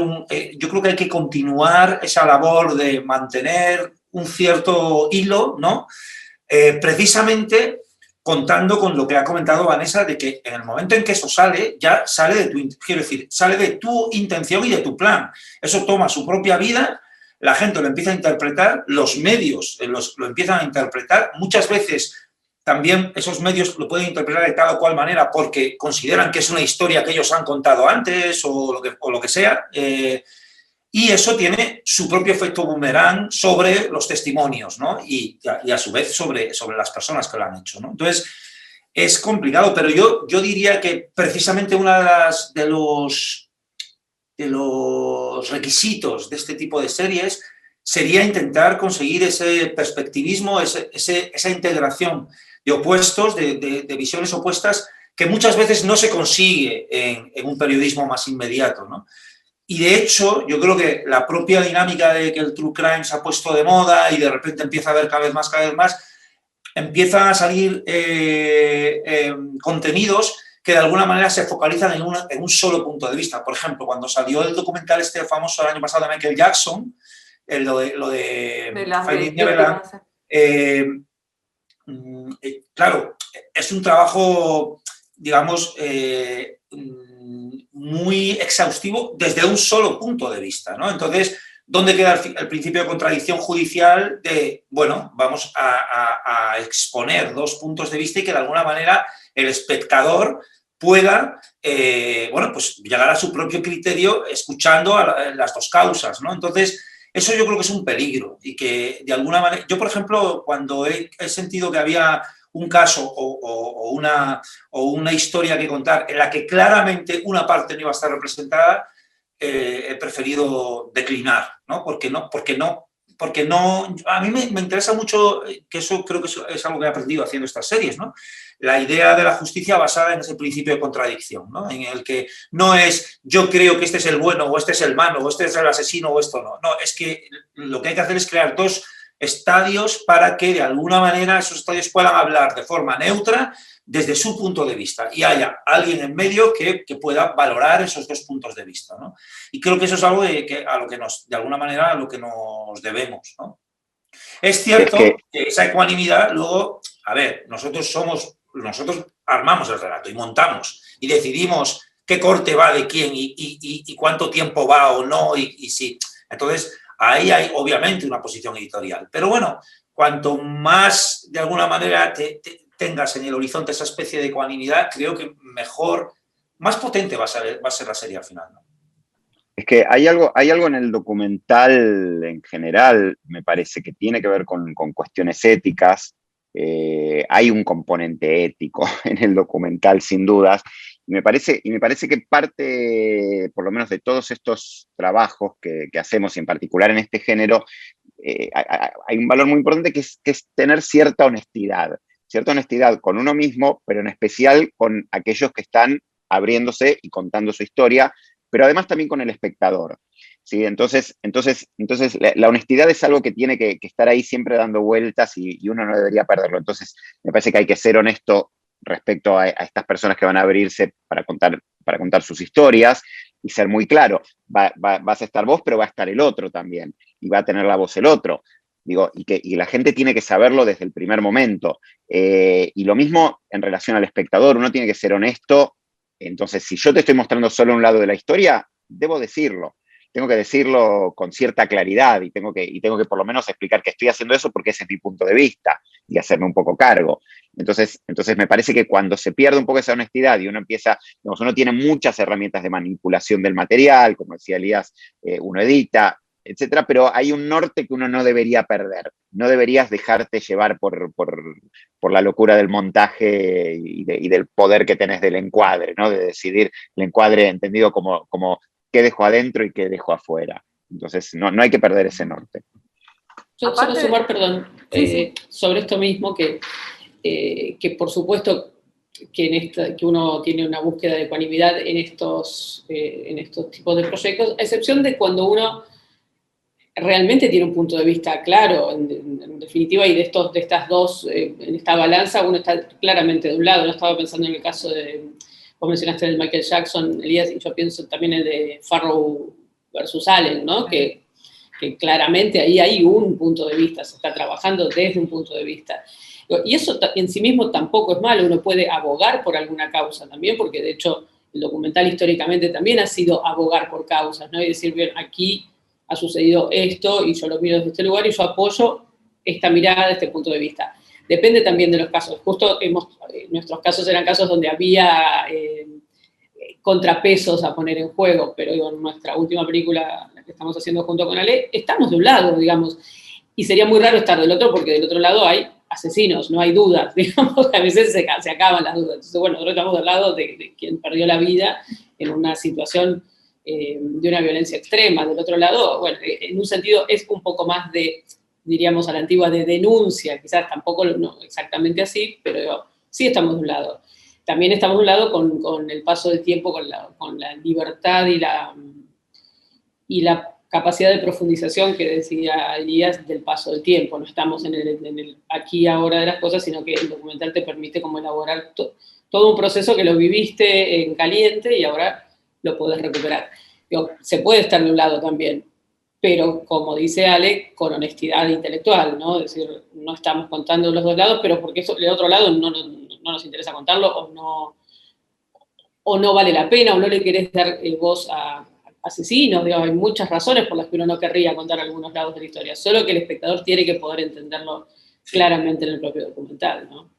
yo creo que hay que continuar esa labor de mantener un cierto hilo, ¿no? Precisamente contando con lo que ha comentado Vanessa, de que en el momento en que eso sale, ya sale sale de tu intención y de tu plan. Eso toma su propia vida, la gente lo empieza a interpretar, los medios lo empiezan a interpretar, muchas veces también esos medios lo pueden interpretar de tal o cual manera porque consideran que es una historia que ellos han contado antes o lo que sea, y eso tiene su propio efecto boomerang sobre los testimonios, ¿no? Y a su vez sobre las personas que lo han hecho, ¿no? Entonces, es complicado, pero yo diría que precisamente uno de los requisitos de este tipo de series sería intentar conseguir ese perspectivismo, esa integración de opuestos, de visiones opuestas, que muchas veces no se consigue en un periodismo más inmediato, ¿no? Y de hecho, yo creo que la propia dinámica de que el true crime se ha puesto de moda y de repente empieza a haber cada vez más, empiezan a salir contenidos que de alguna manera se focalizan en un solo punto de vista. Por ejemplo, cuando salió el documental famoso el año pasado de Michael Jackson, lo de Finding Neverland, claro, es un trabajo, digamos, muy exhaustivo desde un solo punto de vista, ¿no? Entonces, ¿dónde queda el principio de contradicción judicial de, bueno, vamos a exponer dos puntos de vista y que de alguna manera el espectador pueda, bueno, pues llegar a su propio criterio escuchando las dos causas, ¿no? Entonces, eso yo creo que es un peligro y que de alguna manera, yo por ejemplo, cuando he sentido que había un caso o una historia que contar en la que claramente una parte no iba a estar representada, he preferido declinar, ¿no? Porque no, a mí me interesa mucho, que eso creo que es algo que he aprendido haciendo estas series, ¿no? La idea de la justicia basada en ese principio de contradicción, ¿no? En el que no es yo creo que este es el bueno o este es el malo o este es el asesino o esto no. No, es que lo que hay que hacer es crear dos estadios para que de alguna manera esos estadios puedan hablar de forma neutra desde su punto de vista y haya alguien en medio que pueda valorar esos dos puntos de vista, ¿no? Y creo que eso es algo a lo que de alguna manera, a lo que nos debemos, ¿no? Es cierto que esa ecuanimidad luego, a ver, nosotros armamos el relato y montamos y decidimos qué corte va de quién y cuánto tiempo va o no y sí. Entonces, ahí hay obviamente una posición editorial. Pero bueno, cuanto más de alguna manera tengas en el horizonte esa especie de ecuanimidad, creo que mejor, más potente va a ser la serie al final, ¿no? Es que hay algo en el documental en general, me parece, que tiene que ver con cuestiones éticas. Hay un componente ético en el documental, sin dudas. Y me parece que parte, por lo menos de todos estos trabajos que hacemos, y en particular en este género, hay un valor muy importante que es tener cierta honestidad con uno mismo, pero en especial con aquellos que están abriéndose y contando su historia, pero además también con el espectador, ¿sí? Entonces la honestidad es algo que tiene que estar ahí siempre dando vueltas y uno no debería perderlo. Entonces, me parece que hay que ser honesto respecto a estas personas que van a abrirse para contar sus historias y ser muy claro. Vas a estar vos, pero va a estar el otro también, y va a tener la voz el otro. Digo, y la gente tiene que saberlo desde el primer momento. Y lo mismo en relación al espectador, uno tiene que ser honesto. Entonces, si yo te estoy mostrando solo un lado de la historia, debo decirlo. Tengo que decirlo con cierta claridad y tengo que por lo menos explicar que estoy haciendo eso porque ese es mi punto de vista y hacerme un poco cargo. Entonces me parece que cuando se pierde un poco esa honestidad y uno empieza, digamos, uno tiene muchas herramientas de manipulación del material, como decía Elías, uno edita, etcétera, pero hay un norte que uno no debería perder. No deberías dejarte llevar por la locura del montaje y del poder que tenés del encuadre, ¿no? De decidir el encuadre entendido como qué dejo adentro y qué dejo afuera. Entonces, no hay que perder ese norte. Yo quiero sumar, perdón, sí. Sobre esto mismo, que por supuesto que uno tiene una búsqueda de ecuanimidad en estos tipos de proyectos, a excepción de cuando uno realmente tiene un punto de vista claro, en definitiva, y de estas dos, en esta balanza, uno está claramente de un lado. No estaba pensando en el caso vos mencionaste el de Michael Jackson, Elías, y yo pienso también el de Farrow versus Allen, ¿no? Que claramente ahí hay un punto de vista, se está trabajando desde un punto de vista. Y eso en sí mismo tampoco es malo, uno puede abogar por alguna causa también, porque de hecho el documental históricamente también ha sido abogar por causas, ¿no? Y decir, bien, aquí ha sucedido esto y yo lo miro desde este lugar y yo apoyo esta mirada, este punto de vista. Depende también de los casos. Justo nuestros casos eran casos donde había contrapesos a poner en juego, pero digo, en nuestra última película, la que estamos haciendo junto con Ale, estamos de un lado, digamos, y sería muy raro estar del otro porque del otro lado hay asesinos, no hay dudas, digamos, a veces se acaban las dudas. Entonces, bueno, nosotros estamos del lado de quien perdió la vida en una situación de una violencia extrema. Del otro lado, bueno, en un sentido es un poco más diríamos a la antigua, de denuncia, quizás tampoco no exactamente así, pero sí estamos de un lado. También estamos de un lado con el paso del tiempo, con la libertad y la capacidad de profundización que decía Elías del paso del tiempo. No estamos en el aquí y ahora de las cosas, sino que el documental te permite como elaborar todo un proceso que lo viviste en caliente y ahora lo podés recuperar. Se puede estar de un lado también, pero como dice Ale, con honestidad intelectual, ¿no? Es decir, no estamos contando los dos lados, pero porque eso, el otro lado no nos interesa contarlo o no vale la pena, o no le querés dar voz a asesinos. Digamos, hay muchas razones por las que uno no querría contar algunos lados de la historia, solo que el espectador tiene que poder entenderlo claramente en el propio documental, ¿no?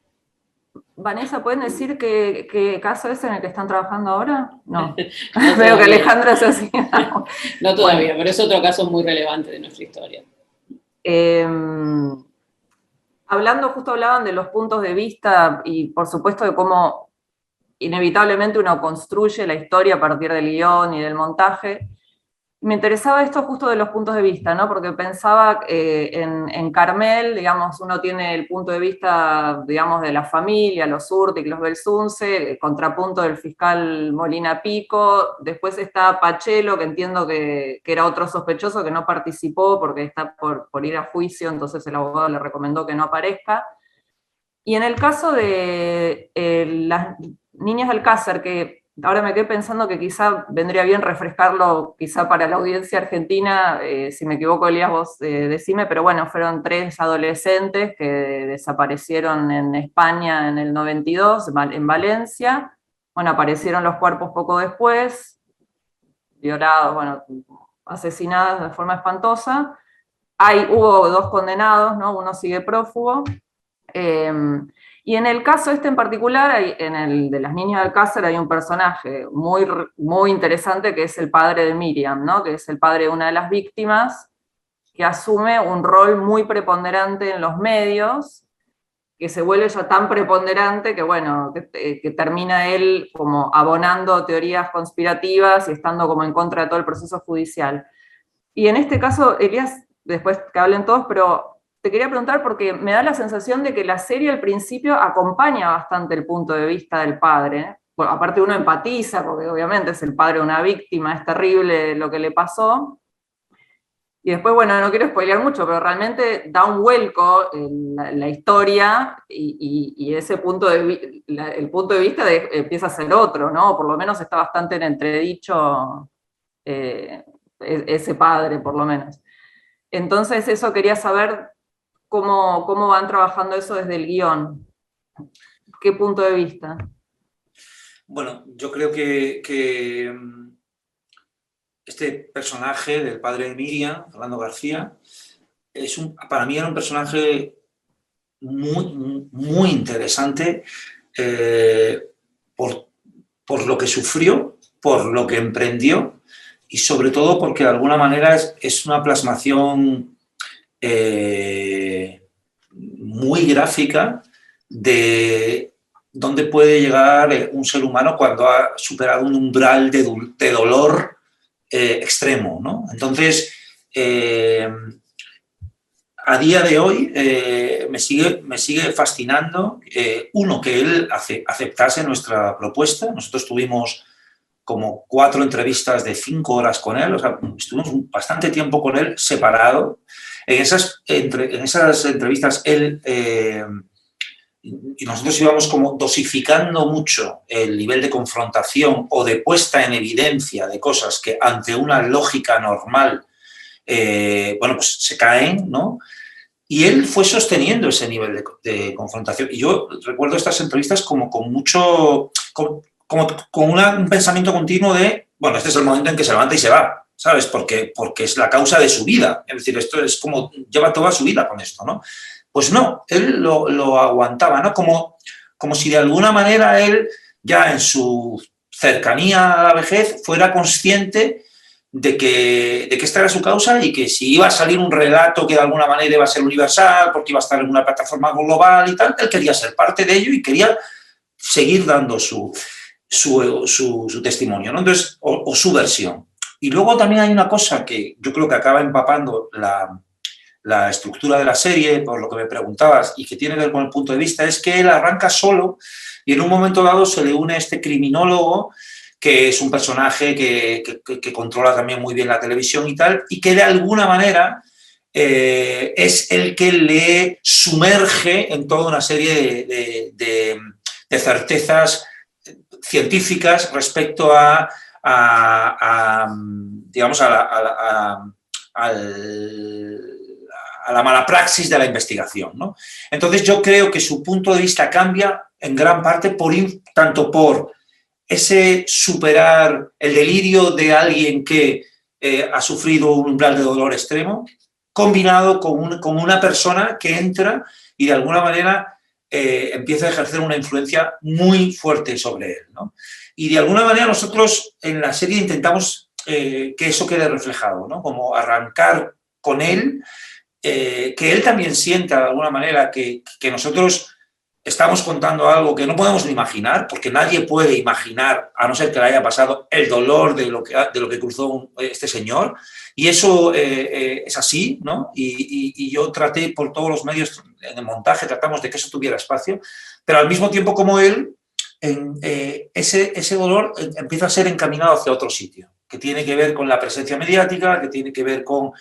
Vanessa, ¿pueden decir qué caso es en el que están trabajando ahora? No. No veo que Alejandra es así. No todavía, bueno, pero es otro caso muy relevante de nuestra historia. Justo hablaban de los puntos de vista y por supuesto de cómo inevitablemente uno construye la historia a partir del guión y del montaje. Me interesaba esto justo de los puntos de vista, ¿no? Porque pensaba en Carmel, digamos, uno tiene el punto de vista, digamos, de la familia, los Urtic, los Belsunce, contrapunto del fiscal Molina Pico, después está Pachelo, que entiendo que era otro sospechoso que no participó porque está por ir a juicio, entonces el abogado le recomendó que no aparezca. Y en el caso de las niñas de Alcázar, que ahora me quedé pensando que quizá vendría bien refrescarlo, quizá para la audiencia argentina, si me equivoco, Elías, vos decime, pero bueno, fueron 3 adolescentes que desaparecieron en España en el 92, en Valencia. Bueno, aparecieron los cuerpos poco después, violados, bueno, asesinadas de forma espantosa. Hubo 2 condenados, ¿no? Uno sigue prófugo. Y en el caso este en particular, en el de las niñas de Alcázar, hay un personaje muy, muy interesante que es el padre de Miriam, ¿no? Que es el padre de una de las víctimas, que asume un rol muy preponderante en los medios, que se vuelve ya tan preponderante que, bueno, que termina él como abonando teorías conspirativas y estando como en contra de todo el proceso judicial. Y en este caso, Elías, después que hablen todos, pero te quería preguntar porque me da la sensación de que la serie al principio acompaña bastante el punto de vista del padre. Bueno, aparte uno empatiza, porque obviamente es el padre de una víctima, es terrible lo que le pasó. Y después, bueno, no quiero spoilear mucho, pero realmente da un vuelco en la historia y ese punto el punto de vista empieza a ser otro, ¿no? Por lo menos está bastante en entredicho ese padre, por lo menos. Entonces, eso quería saber cómo van trabajando eso desde el guión. ¿Qué punto de vista? Bueno, yo creo que este personaje del padre de Miriam, Fernando García, para mí era un personaje muy, muy interesante por lo que sufrió, por lo que emprendió y sobre todo porque de alguna manera es una plasmación muy gráfica de dónde puede llegar un ser humano cuando ha superado un umbral de dolor extremo, ¿no? Entonces, a día de hoy me sigue fascinando, uno, que él aceptase nuestra propuesta. Nosotros tuvimos como 4 entrevistas de 5 horas con él, o sea, estuvimos bastante tiempo con él separado. En esas entrevistas él y nosotros íbamos como dosificando mucho el nivel de confrontación o de puesta en evidencia de cosas que ante una lógica normal, bueno, pues se caen, ¿no? Y él fue sosteniendo ese nivel de confrontación. Y yo recuerdo estas entrevistas como con mucho, con un pensamiento continuo de, bueno, este es el momento en que se levanta y se va, ¿sabes? Porque es la causa de su vida. Es decir, esto es como, lleva toda su vida con esto, ¿no? Pues no, él lo aguantaba, ¿no? Como si de alguna manera él, ya en su cercanía a la vejez, fuera consciente de que esta era su causa y que si iba a salir un relato que de alguna manera iba a ser universal, porque iba a estar en una plataforma global y tal, él quería ser parte de ello y quería seguir dando su testimonio, ¿no? Entonces, o su versión. Y luego también hay una cosa que yo creo que acaba empapando la estructura de la serie, por lo que me preguntabas, y que tiene que ver con el punto de vista, es que él arranca solo y en un momento dado se le une este criminólogo, que es un personaje que controla también muy bien la televisión y tal, y que de alguna manera es el que le sumerge en toda una serie de certezas científicas respecto digamos, a la mala praxis de la investigación, ¿no? Entonces yo creo que su punto de vista cambia en gran parte tanto por ese superar el delirio de alguien que ha sufrido un umbral de dolor extremo, combinado con una persona que entra y de alguna manera empieza a ejercer una influencia muy fuerte sobre él, ¿no? Y de alguna manera nosotros en la serie intentamos que eso quede reflejado, ¿no? Como arrancar con él, que él también sienta de alguna manera que nosotros estamos contando algo que no podemos ni imaginar, porque nadie puede imaginar, a no ser que le haya pasado, el dolor de lo que cruzó este señor. Y eso es así, ¿no? Y yo traté por todos los medios en el montaje, tratamos de que eso tuviera espacio, pero al mismo tiempo como él, ese dolor empieza a ser encaminado hacia otro sitio, que tiene que ver con la presencia mediática, que tiene que ver con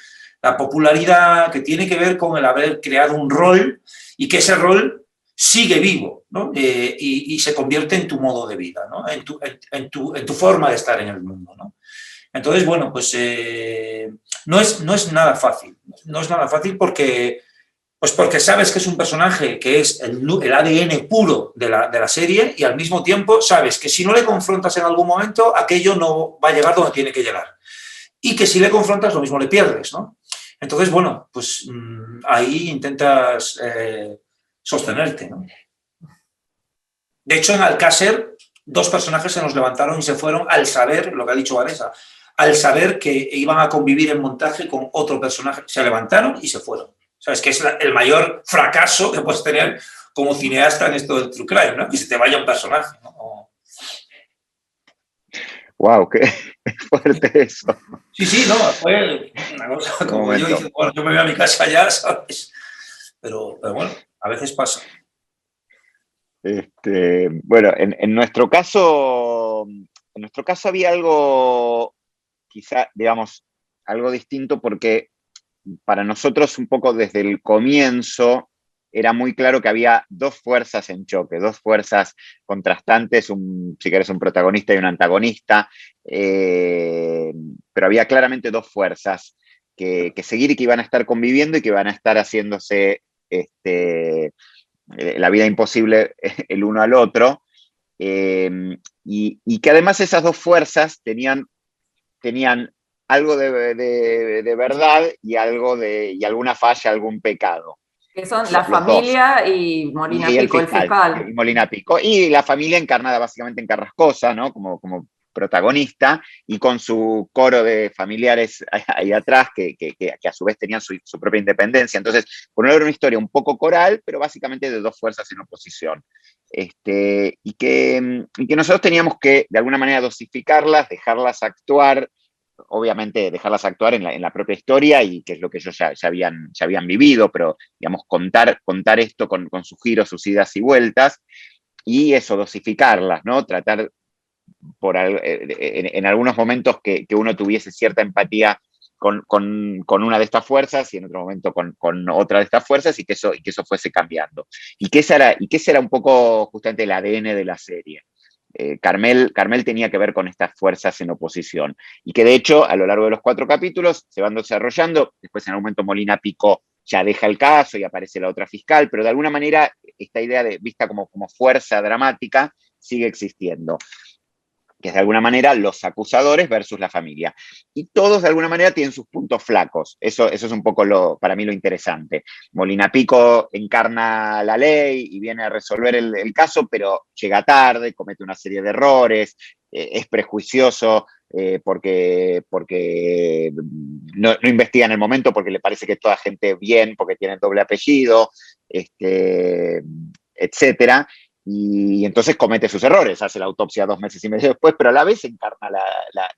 la popularidad, que tiene que ver con el haber creado un rol y que ese rol sigue vivo, ¿no? Y se convierte en tu modo de vida, ¿no? En tu forma de estar en el mundo, ¿no? Entonces, bueno, pues no es nada fácil. No es nada fácil porque sabes que es un personaje que es el ADN puro de la serie y al mismo tiempo sabes que si no le confrontas en algún momento, aquello no va a llegar donde tiene que llegar. Y que si le confrontas, lo mismo le pierdes, ¿no? Entonces, bueno, pues ahí intentas sostenerte, ¿no? De hecho, en Alcácer, 2 personajes se nos levantaron y se fueron al saber, lo que ha dicho Vanessa, al saber que iban a convivir en montaje con otro personaje. Se levantaron y se fueron. ¿Sabes? Que es el mayor fracaso que puedes tener como cineasta en esto del true crime, ¿no? Que se te vaya un personaje, ¿no? Wow, qué fuerte eso. Sí, no, fue una cosa como yo dije, bueno, yo me voy a mi casa ya, ¿sabes? Pero bueno, a veces pasa. Bueno, en nuestro caso había algo, quizá, digamos, algo distinto porque para nosotros un poco desde el comienzo era muy claro que había 2 fuerzas en choque, 2 fuerzas contrastantes, si querés un protagonista y un antagonista, pero había claramente 2 fuerzas que seguir y que iban a estar conviviendo y que iban a estar haciéndose la vida imposible el uno al otro, y que además esas 2 fuerzas tenían algo de verdad y alguna falla, algún pecado. Que son la familia y Molina Pico, el fiscal. Y Molina Pico. Y la familia encarnada básicamente en Carrascosa, ¿no? Como protagonista, y con su coro de familiares ahí atrás, que a su vez tenían su propia independencia. Entonces, por un lado era una historia un poco coral, pero básicamente de 2 fuerzas en oposición. Y que nosotros teníamos que, de alguna manera, dosificarlas, dejarlas actuar, obviamente dejarlas actuar en la propia historia, y que es lo que ellos ya habían vivido, pero digamos, contar esto con sus giros, sus idas y vueltas, y eso, dosificarlas, ¿no? Tratar en algunos momentos que uno tuviese cierta empatía con una de estas fuerzas y en otro momento con otra de estas fuerzas, y que eso fuese cambiando. Y que ese era un poco justamente el ADN de la serie. Carmel tenía que ver con estas fuerzas en oposición, y que de hecho a lo largo de los 4 capítulos se van desarrollando. Después en algún momento Molina Pico ya deja el caso y aparece la otra fiscal, pero de alguna manera esta idea vista como fuerza dramática sigue existiendo, que es de alguna manera los acusadores versus la familia. Y todos de alguna manera tienen sus puntos flacos. Eso es un poco para mí lo interesante. Molina Pico encarna la ley y viene a resolver el caso, pero llega tarde, comete una serie de errores, es prejuicioso, porque no investiga en el momento, porque le parece que es toda gente bien, porque tienen doble apellido, etcétera. Y entonces comete sus errores, hace la autopsia 2 meses y medio después, pero a la vez encarna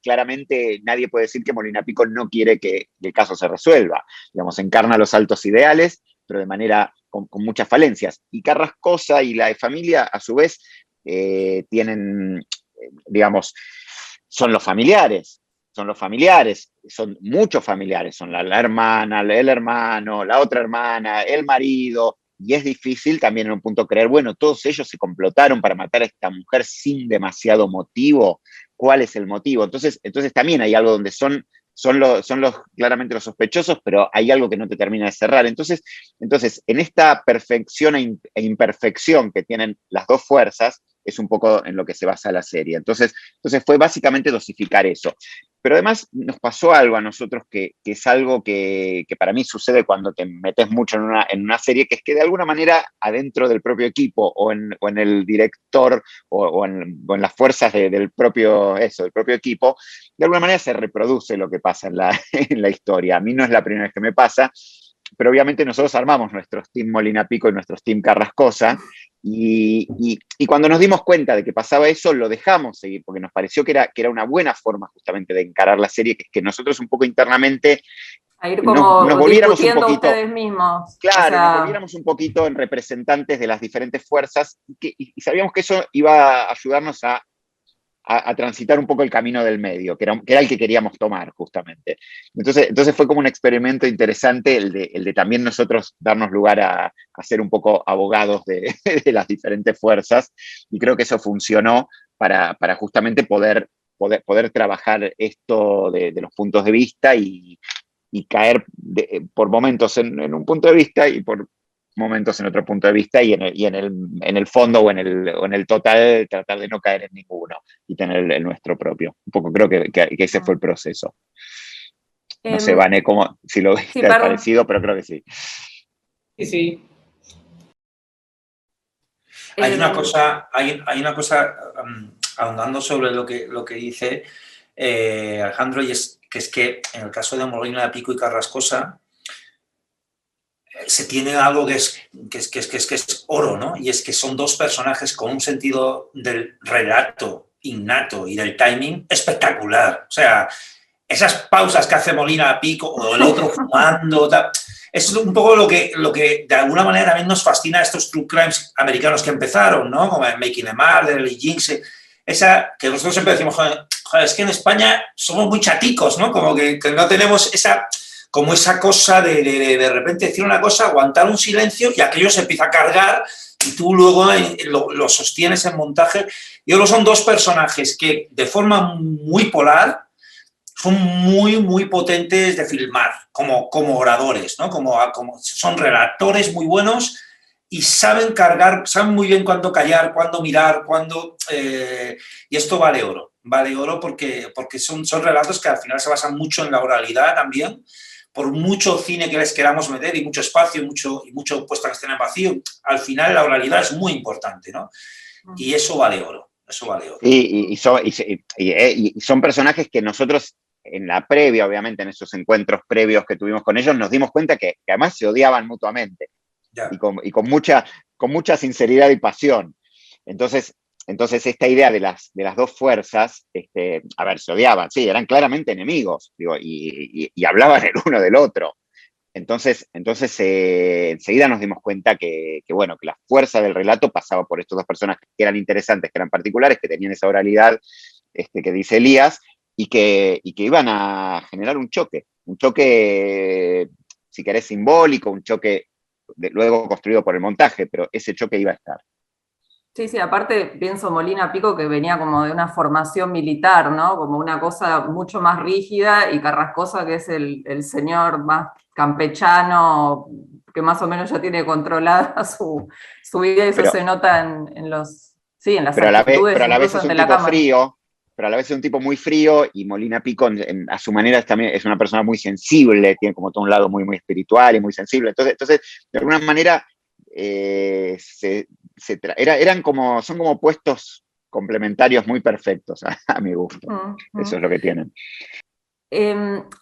claramente nadie puede decir que Molina Pico no quiere que el caso se resuelva. Digamos, encarna los altos ideales, pero de manera con muchas falencias. Y Carrascosa y la familia, a su vez, tienen, digamos, son muchos familiares, son la hermana, el hermano, la otra hermana, el marido. Y es difícil también en un punto creer, bueno, todos ellos se complotaron para matar a esta mujer sin demasiado motivo. ¿Cuál es el motivo? Entonces también hay algo donde son claramente los sospechosos, pero hay algo que no te termina de cerrar. Entonces en esta perfección e imperfección que tienen las 2 fuerzas, es un poco en lo que se basa la serie. Entonces fue básicamente dosificar eso. Pero además nos pasó algo a nosotros que es algo que para mí sucede cuando te metes mucho en una serie, que es que de alguna manera adentro del propio equipo o en el director o en las fuerzas del propio equipo, de alguna manera se reproduce lo que pasa en la historia. A mí no es la primera vez que me pasa, pero obviamente nosotros armamos nuestros team Molina Pico y nuestros team Carrascosa, y cuando nos dimos cuenta de que pasaba eso, lo dejamos seguir, porque nos pareció que era una buena forma justamente de encarar la serie, que es que nosotros un poco internamente a ir como nos volviéramos un poquito, ustedes mismos. Claro, o sea, nos volviéramos un poquito en representantes de las diferentes fuerzas, y sabíamos que eso iba a ayudarnos a a transitar un poco el camino del medio, que era el que queríamos tomar justamente. Entonces fue como un experimento interesante el de también nosotros darnos lugar a ser un poco abogados de las diferentes fuerzas, y creo que eso funcionó para justamente poder trabajar esto de los puntos de vista y caer por momentos en un punto de vista y por momentos en otro punto de vista, y en el fondo o en el total tratar de no caer en ninguno y tener el nuestro propio. Un poco creo que ese fue el proceso. No sé, Vane, si lo viste parecido, pero creo que sí. Sí, sí. Hay una cosa, ahondando sobre lo que dice Alejandro, y es que en el caso de Molina Pico y Carrascosa se tiene algo que es oro, ¿no? Y es que son dos personajes con un sentido del relato innato y del timing espectacular. O sea, esas pausas que hace Molina Pico o el otro fumando, tal, es un poco lo que de alguna manera también nos fascina a estos true crimes americanos que empezaron, ¿no? Como Making a Murderer, Lee Jinx, esa que nosotros siempre decimos, joder, es que en España somos muy chaticos, ¿no? Como que no tenemos esa cosa de repente decir una cosa, aguantar un silencio y aquello se empieza a cargar y tú luego lo sostienes en montaje. Y luego son dos personajes que de forma muy polar son muy, muy potentes de filmar, como oradores, ¿no? Como son relatores muy buenos y saben saben muy bien cuándo callar, cuándo mirar, y esto vale oro porque son relatos que al final se basan mucho en la oralidad también, por mucho cine que les queramos meter y mucho espacio y mucho puesta en escena en vacío, al final la oralidad es muy importante, ¿no? Y eso vale oro, Y son personajes que nosotros en la previa, obviamente en esos encuentros previos que tuvimos con ellos, nos dimos cuenta que además se odiaban mutuamente y con mucha sinceridad y pasión. Entonces esta idea de las dos fuerzas, se odiaban, sí, eran claramente enemigos, digo, y hablaban el uno del otro. Entonces enseguida nos dimos cuenta que la fuerza del relato pasaba por estos dos personajes que eran interesantes, que eran particulares, que tenían esa oralidad que dice Elías, y que iban a generar un choque, si querés, simbólico, un choque luego construido por el montaje, pero ese choque iba a estar. Sí, sí, aparte pienso Molina Pico que venía como de una formación militar, ¿no? Como una cosa mucho más rígida, y Carrascosa que es el señor más campechano, que más o menos ya tiene controlada su vida, y eso se nota en las actitudes, pero a la vez incluso es un ante la tipo cámara. frío, pero a la vez es un tipo muy frío, y Molina Pico a su manera también es una persona muy sensible, tiene como todo un lado muy, muy espiritual y muy sensible. Entonces de alguna manera son como puestos complementarios muy perfectos a mi gusto. Eso es lo que tienen.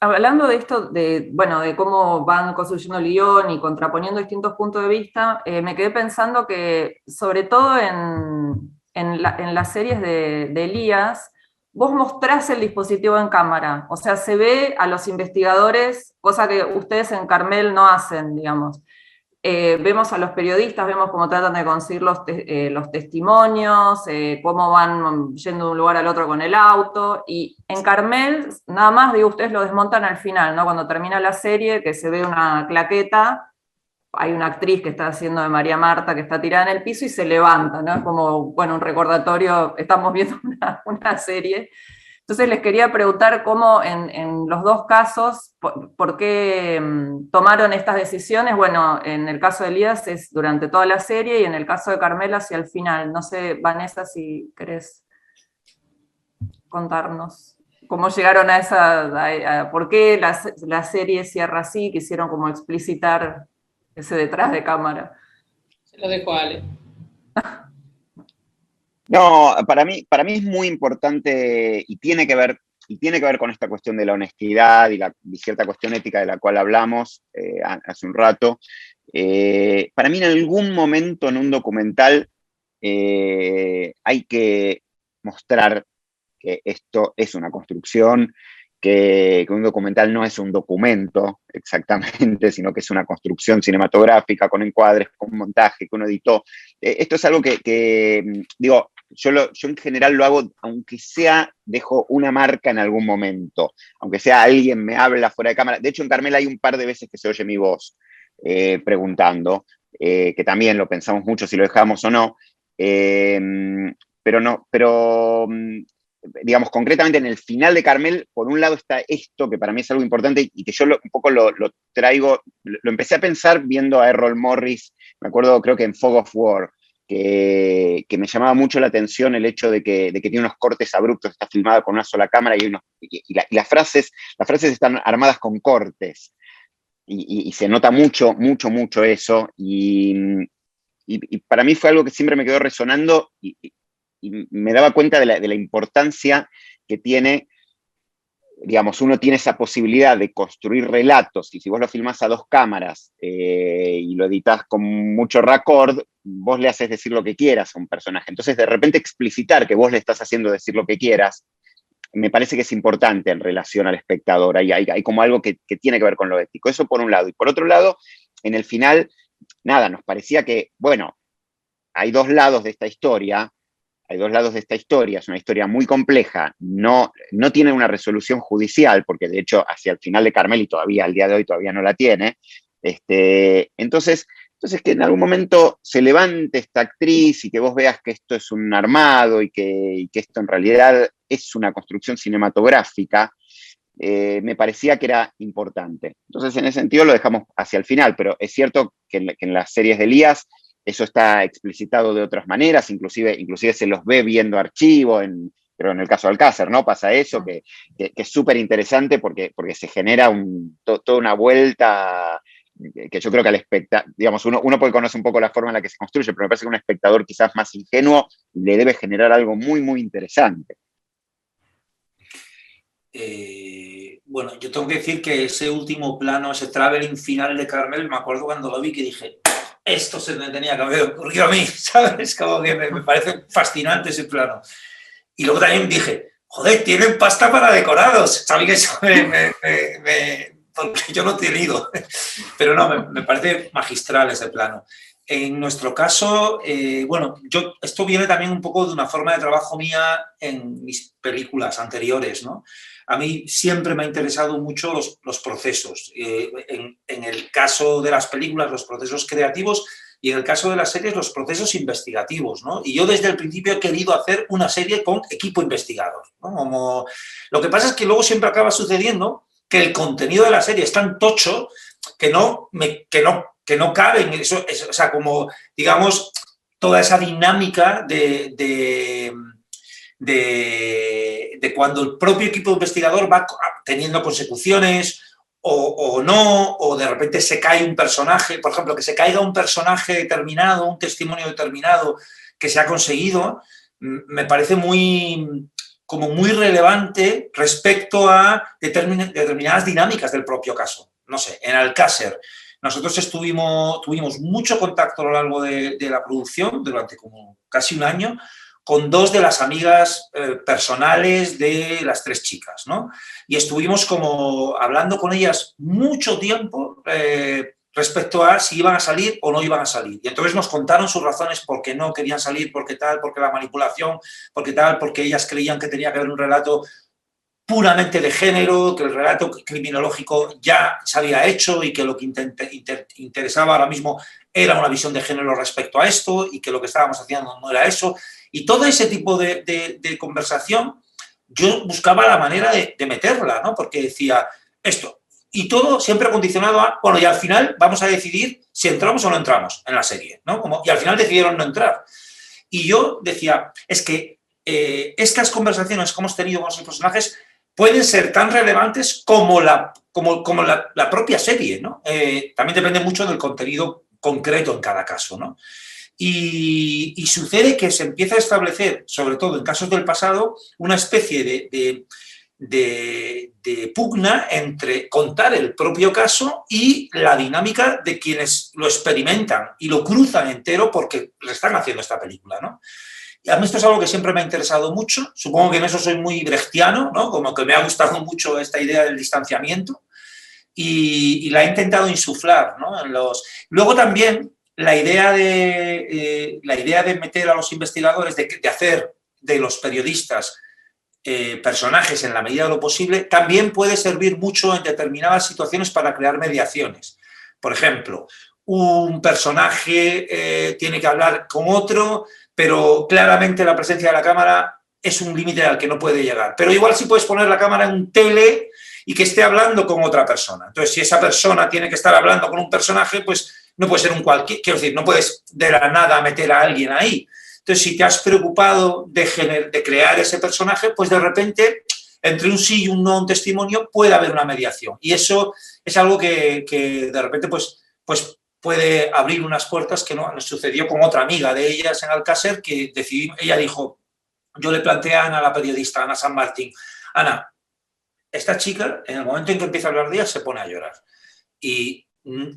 Hablando de esto, de cómo van construyendo el guión y contraponiendo distintos puntos de vista, me quedé pensando que, sobre todo en las series de Elías, vos mostrás el dispositivo en cámara, o sea, se ve a los investigadores, cosa que ustedes en Carmel no hacen, digamos. Vemos a los periodistas, vemos cómo tratan de conseguir los testimonios, cómo van yendo de un lugar al otro con el auto, y en Carmel, nada más, digo, ustedes lo desmontan al final, ¿no? Cuando termina la serie, que se ve una claqueta, hay una actriz que está haciendo de María Marta, que está tirada en el piso y se levanta, ¿no? Es como, un recordatorio, estamos viendo una serie. Entonces les quería preguntar cómo en los dos casos, por qué tomaron estas decisiones. Bueno, en el caso de Elías es durante toda la serie, y en el caso de Carmela hacia el final. No sé, Vanessa, si querés contarnos cómo llegaron a por qué la serie cierra así, quisieron como explicitar ese detrás de cámara. Se lo dejo a Ale. No, para mí es muy importante, y tiene que ver con esta cuestión de la honestidad y cierta cuestión ética de la cual hablamos hace un rato. Para mí, en algún momento en un documental hay que mostrar que esto es una construcción, que un documental no es un documento exactamente, sino que es una construcción cinematográfica con encuadres, con montaje, que uno editó. Esto es algo que digo, yo en general lo hago, aunque sea, dejo una marca en algún momento, aunque sea alguien me habla fuera de cámara. De hecho, en Carmel hay un par de veces que se oye mi voz preguntando, que también lo pensamos mucho si lo dejamos o no, pero digamos, concretamente en el final de Carmel, por un lado está esto, que para mí es algo importante y que yo un poco lo traigo, lo empecé a pensar viendo a Errol Morris, me acuerdo, creo que en Fog of War, que me llamaba mucho la atención el hecho de que tiene unos cortes abruptos, está filmada con una sola cámara y las frases están armadas con cortes. Y se nota mucho eso. Y para mí fue algo que siempre me quedó resonando y me daba cuenta de la importancia que tiene, digamos, uno tiene esa posibilidad de construir relatos, y si vos lo filmás a 2 cámaras y lo editás con mucho raccord, vos le haces decir lo que quieras a un personaje. Entonces, de repente, explicitar que vos le estás haciendo decir lo que quieras, me parece que es importante en relación al espectador. Hay como algo que tiene que ver con lo ético. Eso por un lado. Y por otro lado, en el final, nada, nos parecía que, bueno, hay 2 lados de esta historia, es una historia muy compleja, no tiene una resolución judicial, porque de hecho hacia el final de Carmel y todavía al día de hoy todavía no la tiene, entonces que en algún momento se levante esta actriz y que vos veas que esto es un armado y que esto en realidad es una construcción cinematográfica, me parecía que era importante. Entonces en ese sentido lo dejamos hacia el final, pero es cierto que en las series de Elías eso está explicitado de otras maneras, inclusive se los ve viendo archivo, pero en el caso de Alcácer, ¿no? Pasa eso, que es súper interesante porque se genera toda una vuelta que yo creo que al espectador, digamos, uno puede conocer un poco la forma en la que se construye, pero me parece que un espectador quizás más ingenuo le debe generar algo muy, muy interesante. Bueno, yo tengo que decir que ese último plano, ese traveling final de Carmel, me acuerdo cuando lo vi que dije, esto se me tenía que haber ocurrido a mí, ¿sabes? Como que me parece fascinante ese plano. Y luego también dije, joder, tienen pasta para decorados. Sabía que eso porque yo no he tenido. Pero no, me parece magistral ese plano. En nuestro caso, bueno, esto viene también un poco de una forma de trabajo mía en mis películas anteriores, ¿no? A mí siempre me ha interesado mucho los procesos. En el caso de las películas, los procesos creativos, y en el caso de las series, los procesos investigativos, ¿no? Y yo desde el principio he querido hacer una serie con equipo investigador, ¿no? Lo que pasa es que luego siempre acaba sucediendo que el contenido de la serie es tan tocho que no cabe en eso, o sea, como, digamos, toda esa dinámica de cuando el propio equipo investigador va teniendo consecuciones o no, o de repente se cae un personaje, por ejemplo, que se caiga un personaje determinado, un testimonio determinado que se ha conseguido, me parece muy relevante respecto a determinadas dinámicas del propio caso. No sé, en Alcácer nosotros tuvimos mucho contacto a lo largo de la producción, durante como casi un año, con 2 de las amigas personales de las 3 chicas, ¿no? Y estuvimos como hablando con ellas mucho tiempo respecto a si iban a salir o no iban a salir. Y entonces nos contaron sus razones por qué no querían salir, porque tal, porque la manipulación, porque tal, porque ellas creían que tenía que haber un relato puramente de género, que el relato criminológico ya se había hecho y que lo que interesaba ahora mismo era una visión de género respecto a esto y que lo que estábamos haciendo no era eso. Y todo ese tipo de conversación yo buscaba la manera de meterla, ¿no? Porque decía esto. Y todo siempre condicionado a, bueno, y al final vamos a decidir si entramos o no entramos en la serie, ¿no? Y al final decidieron no entrar. Y yo decía, es que estas conversaciones que hemos tenido con esos personajes pueden ser tan relevantes como la propia serie, ¿no? También depende mucho del contenido concreto en cada caso, ¿no? Y sucede que se empieza a establecer, sobre todo en casos del pasado, una especie de pugna entre contar el propio caso y la dinámica de quienes lo experimentan y lo cruzan entero porque le están haciendo esta película, ¿no? Y a mí esto es algo que siempre me ha interesado mucho. Supongo que en eso soy muy brechtiano, ¿no? Como que me ha gustado mucho esta idea del distanciamiento y la he intentado insuflar, ¿no? Luego también la idea de meter a los investigadores, de hacer de los periodistas personajes en la medida de lo posible, también puede servir mucho en determinadas situaciones para crear mediaciones. Por ejemplo, un personaje tiene que hablar con otro, pero claramente la presencia de la cámara es un límite al que no puede llegar. Pero igual sí puedes poner la cámara en un tele y que esté hablando con otra persona. Entonces, si esa persona tiene que estar hablando con un personaje, pues no puede ser un cualquier, quiero decir, no puedes de la nada meter a alguien ahí. Entonces, si te has preocupado de crear ese personaje, pues de repente, entre un sí y un no, un testimonio, puede haber una mediación. Y eso es algo que de repente pues puede abrir unas puertas que no nos sucedió con otra amiga de ellas en Alcácer, que ella dijo, yo le planteé a Ana, la periodista, Ana San Martín, Ana, esta chica, en el momento en que empieza a hablar de ella, se pone a llorar. Y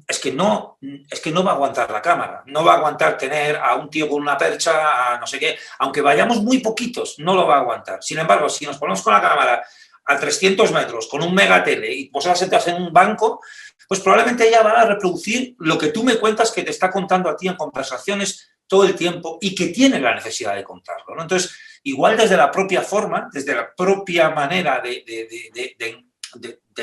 es que no va a aguantar la cámara, no va a aguantar tener a un tío con una percha, a no sé qué, aunque vayamos muy poquitos, no lo va a aguantar. Sin embargo, si nos ponemos con la cámara a 300 metros, con un megatele, y vosotras sentas en un banco, pues probablemente ella va a reproducir lo que tú me cuentas que te está contando a ti en conversaciones todo el tiempo y que tiene la necesidad de contarlo, ¿no? Entonces, igual desde la propia forma, desde la propia manera de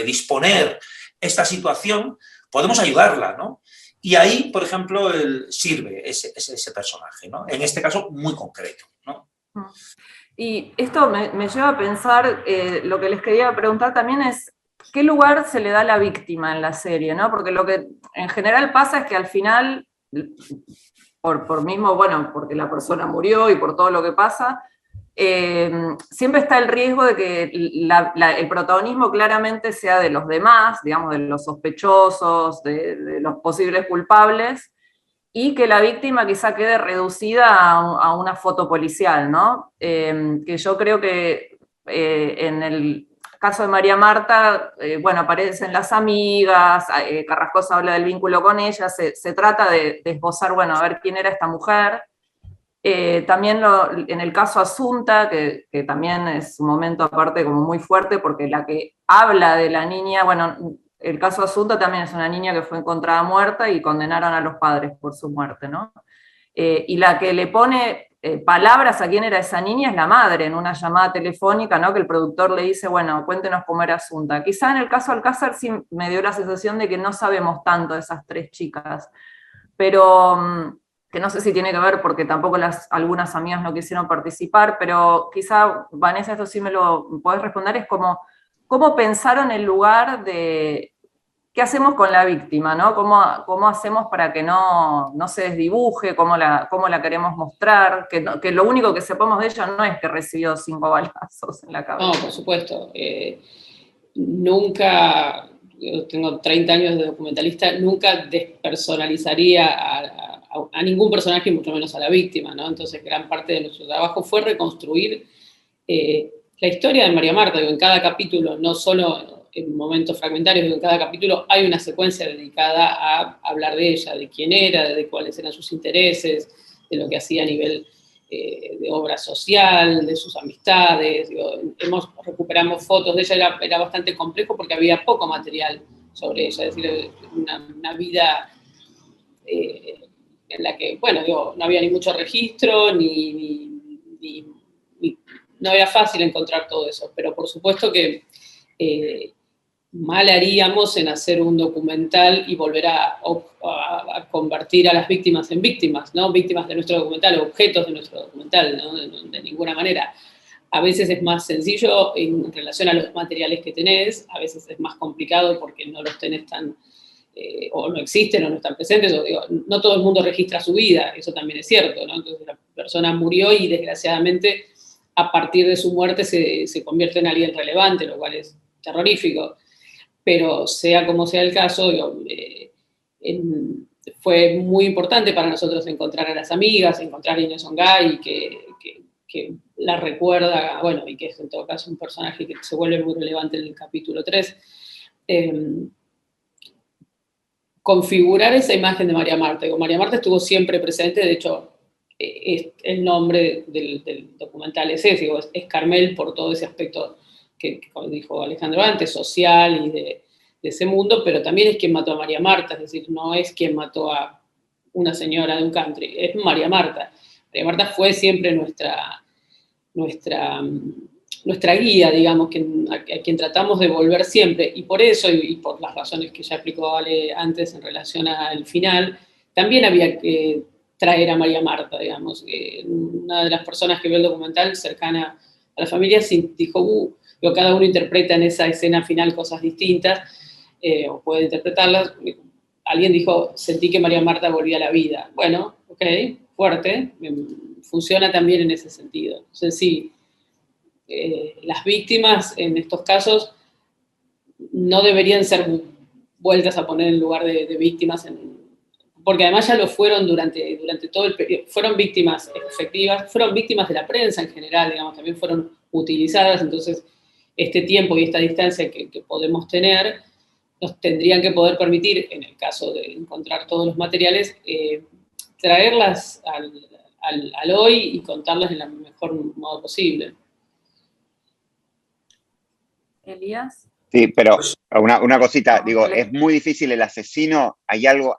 disponer esta situación, podemos ayudarla, ¿no? Y ahí, por ejemplo, sirve ese personaje, ¿no? En este caso, muy concreto, ¿no? Y esto me lleva a pensar, lo que les quería preguntar también es, ¿qué lugar se le da a la víctima en la serie, ¿no? Porque lo que en general pasa es que al final, por mismo, bueno, porque la persona murió y por todo lo que pasa, siempre está el riesgo de que el protagonismo claramente sea de los demás, digamos, de los sospechosos, de los posibles culpables, y que la víctima quizá quede reducida a una foto policial, ¿no? Que yo creo que en el caso de María Marta, bueno, aparecen las amigas, Carrascosa habla del vínculo con ella, se trata de esbozar, bueno, a ver quién era esta mujer. También en el caso Asunta, que también es un momento aparte como muy fuerte, porque la que habla de la niña, bueno, el caso Asunta también es una niña que fue encontrada muerta y condenaron a los padres por su muerte, ¿no? Y la que le pone palabras a quién era esa niña es la madre, en una llamada telefónica, ¿no? Que el productor le dice, bueno, cuéntenos cómo era Asunta. Quizá en el caso Alcácer sí me dio la sensación de que no sabemos tanto de esas tres chicas, pero que no sé si tiene que ver porque tampoco algunas amigas no quisieron participar, pero quizá, Vanessa, esto sí me lo podés responder, es como, ¿cómo pensaron el lugar de qué hacemos con la víctima, ¿no? ¿Cómo hacemos para que no se desdibuje, cómo la queremos mostrar, que lo único que sepamos de ella no es que recibió 5 balazos en la cabeza? No, por supuesto. Nunca, yo tengo 30 años de documentalista, nunca despersonalizaría a ningún personaje, mucho menos a la víctima, ¿no? Entonces, gran parte de nuestro trabajo fue reconstruir la historia de María Marta. Digo, en cada capítulo, no solo en momentos fragmentarios, digo, en cada capítulo hay una secuencia dedicada a hablar de ella, de quién era, de cuáles eran sus intereses, de lo que hacía a nivel de obra social, de sus amistades. Digo, recuperamos fotos de ella, era bastante complejo porque había poco material sobre ella, es decir, una vida en la que, bueno, digo, no había ni mucho registro, no era fácil encontrar todo eso, pero por supuesto que mal haríamos en hacer un documental y volver a convertir a las víctimas en víctimas, ¿no? Víctimas de nuestro documental, objetos de nuestro documental, ¿no? De ninguna manera. A veces es más sencillo en relación a los materiales que tenés, a veces es más complicado porque no los tenés tan... o no existen o no están presentes, o digo, no todo el mundo registra su vida, eso también es cierto, ¿no? Entonces la persona murió y desgraciadamente a partir de su muerte se convierte en alguien relevante, lo cual es terrorífico, pero sea como sea el caso, digo, fue muy importante para nosotros encontrar a las amigas, encontrar a Inés Ongay, que la recuerda, bueno, y que es en todo caso un personaje que se vuelve muy relevante en el capítulo 3, configurar esa imagen de María Marta. María Marta estuvo siempre presente, de hecho, el nombre del documental es ese, es Carmel por todo ese aspecto que como dijo Alejandro antes, social y de ese mundo, pero también es quien mató a María Marta, es decir, no es quien mató a una señora de un country, es María Marta. María Marta fue siempre nuestra guía, digamos, a quien tratamos de volver siempre, y por eso, y por las razones que ya explicó Ale antes en relación al final, también había que traer a María Marta, digamos. Una de las personas que vio el documental, cercana a la familia, dijo, cada uno interpreta en esa escena final cosas distintas, o puede interpretarlas. Alguien dijo, sentí que María Marta volvía a la vida. Bueno, ok, fuerte, funciona también en ese sentido. Entonces, sí, las víctimas en estos casos no deberían ser vueltas a poner en lugar de víctimas, porque además ya lo fueron durante todo el periodo, fueron víctimas efectivas, fueron víctimas de la prensa en general, digamos, también fueron utilizadas, entonces este tiempo y esta distancia que podemos tener nos tendrían que poder permitir, en el caso de encontrar todos los materiales, traerlas al hoy y contarlas en el mejor modo posible. Elías. Sí, pero una cosita, digo, es muy difícil el asesino, hay algo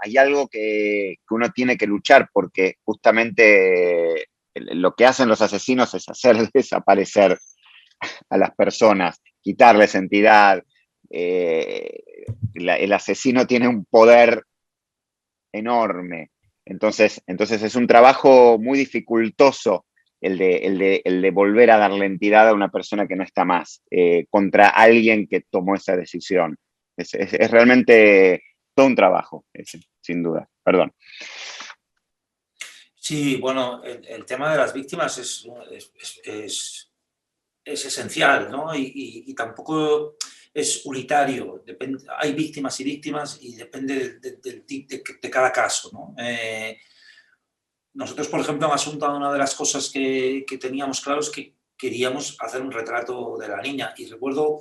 que uno tiene que luchar, porque justamente lo que hacen los asesinos es hacer desaparecer a las personas, quitarles entidad. El asesino tiene un poder enorme, entonces es un trabajo muy dificultoso el de volver a darle entidad a una persona que no está más, contra alguien que tomó esa decisión. Es realmente todo un trabajo, sin duda. Perdón. Sí, bueno, el tema de las víctimas es esencial, ¿no? Y tampoco es unitario. Hay víctimas y víctimas y depende de cada caso, ¿no? Nosotros, por ejemplo, en Asunta, una de las cosas que teníamos claro es que queríamos hacer un retrato de la niña. Y recuerdo,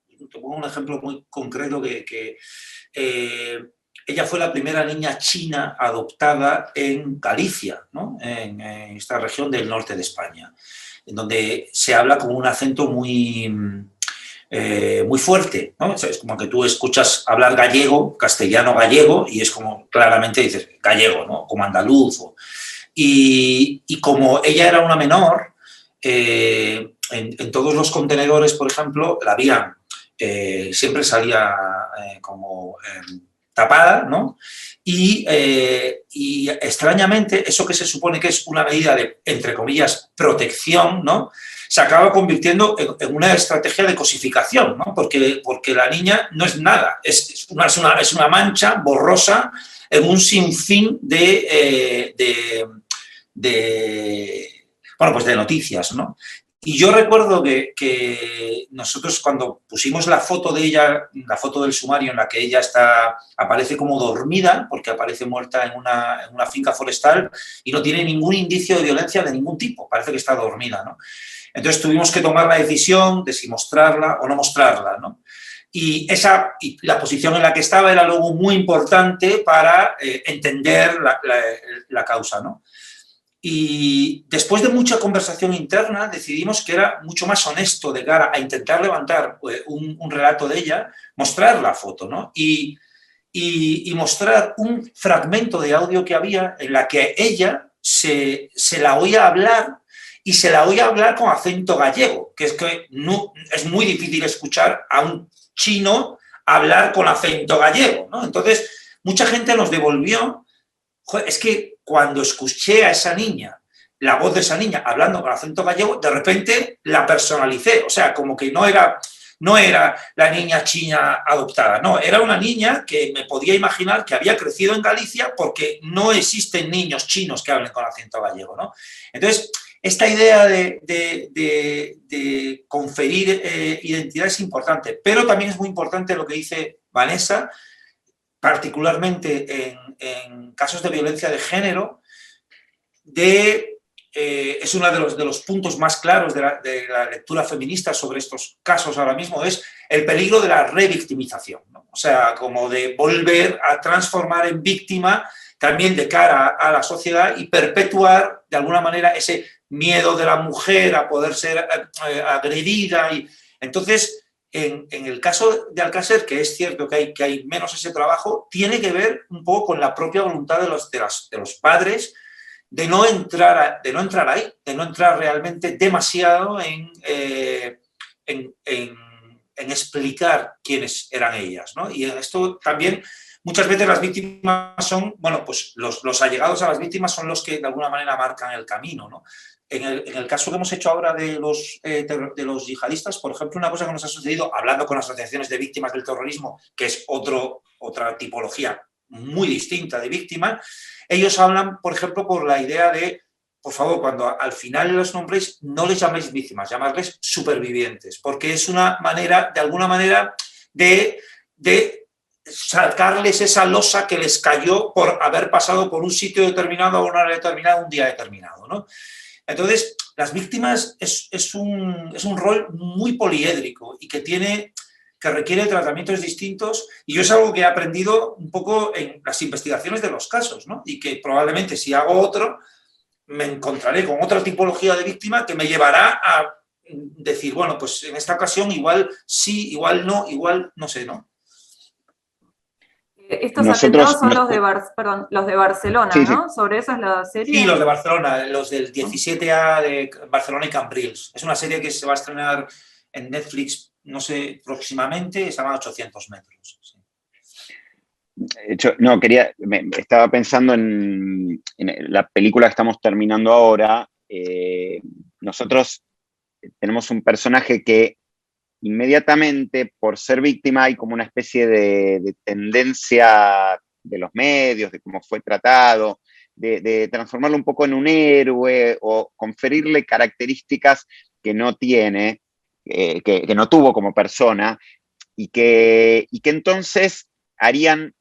te pongo un ejemplo muy concreto, que ella fue la primera niña china adoptada en Galicia, ¿no? En esta región del norte de España, en donde se habla con un acento muy fuerte, ¿no? Es como que tú escuchas hablar gallego, castellano-gallego, y es como claramente dices gallego, ¿no? Como andaluz. Y como ella era una menor, en todos los contenedores, por ejemplo, la habían, siempre salía como tapada, ¿no? Y extrañamente, eso que se supone que es una medida de, entre comillas, protección, ¿no?, se acaba convirtiendo en una estrategia de cosificación, ¿no? Porque la niña no es nada, es una mancha borrosa en un sinfín de noticias, ¿no? Y yo recuerdo que nosotros, cuando pusimos la foto de ella, la foto del sumario en la que ella aparece como dormida, porque aparece muerta en una finca forestal y no tiene ningún indicio de violencia de ningún tipo, parece que está dormida, ¿no? Entonces tuvimos que tomar la decisión de si mostrarla o no mostrarla, ¿no? Y la posición en la que estaba era luego muy importante para entender la causa, ¿no? Y después de mucha conversación interna decidimos que era mucho más honesto de cara a intentar levantar un relato de ella, mostrar la foto, ¿no? Y mostrar un fragmento de audio que había en la que ella se la oía hablar, y se la oía hablar con acento gallego, que no, es muy difícil escuchar a un chino hablar con acento gallego, ¿no? Entonces, mucha gente nos devolvió, joder, es que cuando escuché a esa niña, la voz de esa niña hablando con acento gallego, de repente la personalicé, o sea, como que no era la niña china adoptada, no, era una niña que me podía imaginar que había crecido en Galicia, porque no existen niños chinos que hablen con acento gallego, ¿no? Entonces, esta idea de conferir identidad es importante, pero también es muy importante lo que dice Vanessa, particularmente en casos de violencia de género, es uno de los puntos más claros de la lectura feminista sobre estos casos ahora mismo, es el peligro de la revictimización, ¿no? O sea, como de volver a transformar en víctima también de cara a la sociedad y perpetuar de alguna manera ese miedo de la mujer a poder ser agredida. Y entonces, En el caso de Alcácer, que es cierto que hay menos ese trabajo, tiene que ver un poco con la propia voluntad de los padres de no entrar ahí, de no entrar realmente demasiado en explicar quiénes eran ellas, ¿no? Y en esto también muchas veces las víctimas son, bueno, pues los allegados a las víctimas son los que de alguna manera marcan el camino, ¿no? En el caso que hemos hecho ahora de los yihadistas, por ejemplo, una cosa que nos ha sucedido, hablando con asociaciones de víctimas del terrorismo, que es otra tipología muy distinta de víctimas, ellos hablan, por ejemplo, por la idea de, por favor, cuando al final los nombréis, no les llaméis víctimas, llamadles supervivientes, porque es una manera, de alguna manera, de sacarles esa losa que les cayó por haber pasado por un sitio determinado a una hora determinada, un día determinado, ¿no? Entonces, las víctimas es un rol muy poliédrico y que requiere tratamientos distintos, y yo es algo que he aprendido un poco en las investigaciones de los casos, ¿no? Y que probablemente si hago otro, me encontraré con otra tipología de víctima que me llevará a decir, bueno, pues en esta ocasión igual sí, igual no sé, ¿no? Estos atentados son los de Barcelona, sí, sí. ¿no? ¿Sobre eso es la serie? Sí, los de Barcelona, los del 17A de Barcelona y Cambrils. Es una serie que se va a estrenar en Netflix, no sé, próximamente, se llama 800 metros. Sí. No, estaba pensando en la película que estamos terminando ahora. Nosotros tenemos un personaje que inmediatamente, por ser víctima, hay como una especie de tendencia de los medios, de cómo fue tratado, de transformarlo un poco en un héroe o conferirle características que no tiene, que no tuvo como persona, y que entonces harían,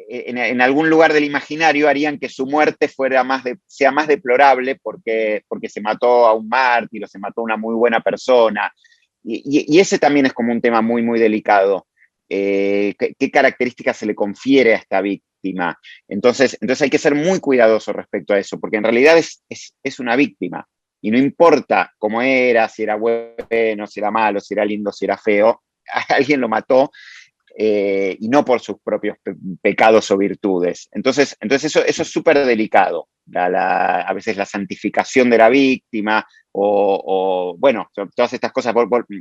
en algún lugar del imaginario, harían que su muerte sea más deplorable porque se mató a un mártir o se mató a una muy buena persona. Y ese también es como un tema muy, muy delicado. ¿Qué características se le confiere a esta víctima? Entonces hay que ser muy cuidadoso respecto a eso, porque en realidad es una víctima. Y no importa cómo era, si era bueno, si era malo, si era lindo, si era feo, alguien lo mató, y no por sus propios pecados o virtudes. Entonces eso es súper delicado. A veces la santificación de la víctima, bueno, todas estas cosas.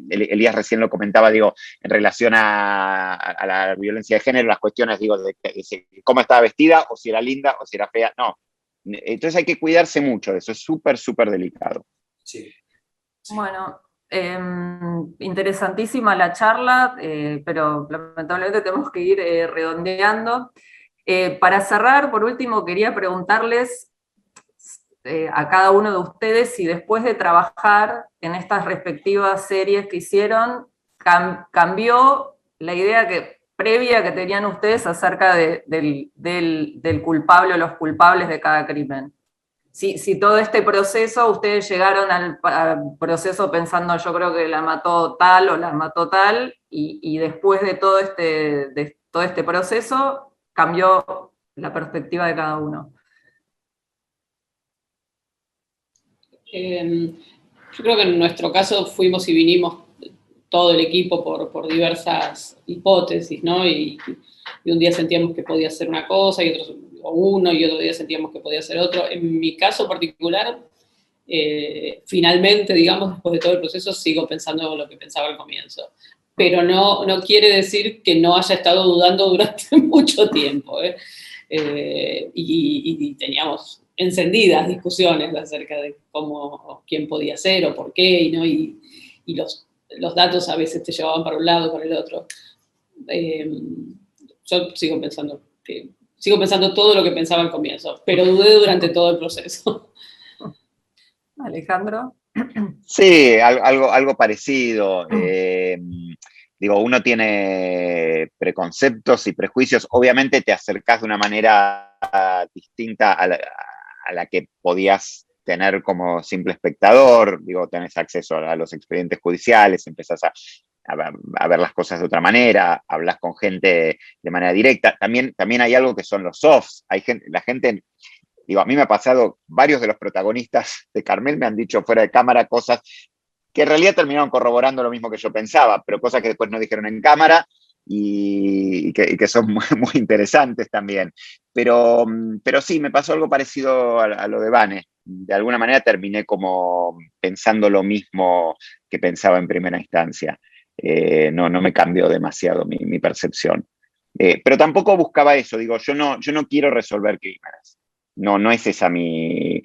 Elías recién lo comentaba, digo, en relación a la violencia de género, las cuestiones, digo, de cómo estaba vestida, o si era linda, o si era fea. No. Entonces hay que cuidarse mucho de eso, es súper, súper delicado. Sí. Bueno, interesantísima la charla, pero lamentablemente tenemos que ir redondeando. Para cerrar, por último, quería preguntarles a cada uno de ustedes si después de trabajar en estas respectivas series que hicieron, cambió la idea previa que tenían ustedes acerca del culpable o los culpables de cada crimen. Si todo este proceso, ustedes llegaron al proceso pensando, yo creo que la mató tal o la mató tal, y después de todo este proceso, cambió la perspectiva de cada uno. Yo creo que en nuestro caso fuimos y vinimos todo el equipo por diversas hipótesis, ¿no? Y un día sentíamos que podía ser una cosa, y otro día sentíamos que podía ser otro. En mi caso particular, finalmente, digamos, después de todo el proceso, sigo pensando lo que pensaba al comienzo. Pero no quiere decir que no haya estado dudando durante mucho tiempo, y teníamos encendidas discusiones acerca de quién podía ser o por qué, ¿no? Y los datos a veces te llevaban para un lado o para el otro. Yo sigo pensando todo lo que pensaba al comienzo, pero dudé durante todo el proceso. Alejandro. Sí, algo parecido. Digo, uno tiene preconceptos y prejuicios. Obviamente te acercás de una manera distinta a la que podías tener como simple espectador. Digo, tenés acceso a los expedientes judiciales, empezás a ver las cosas de otra manera, hablas con gente de manera directa. También hay algo que son los softs. La gente, digo, a mí me ha pasado, varios de los protagonistas de Carmel me han dicho fuera de cámara cosas que en realidad terminaron corroborando lo mismo que yo pensaba, pero cosas que después no dijeron en cámara y que son muy, muy interesantes también. Pero sí, me pasó algo parecido a lo de Vane. De alguna manera terminé como pensando lo mismo que pensaba en primera instancia. No me cambió demasiado mi percepción. Pero tampoco buscaba eso, digo, yo no quiero resolver crímenes. No es esa mi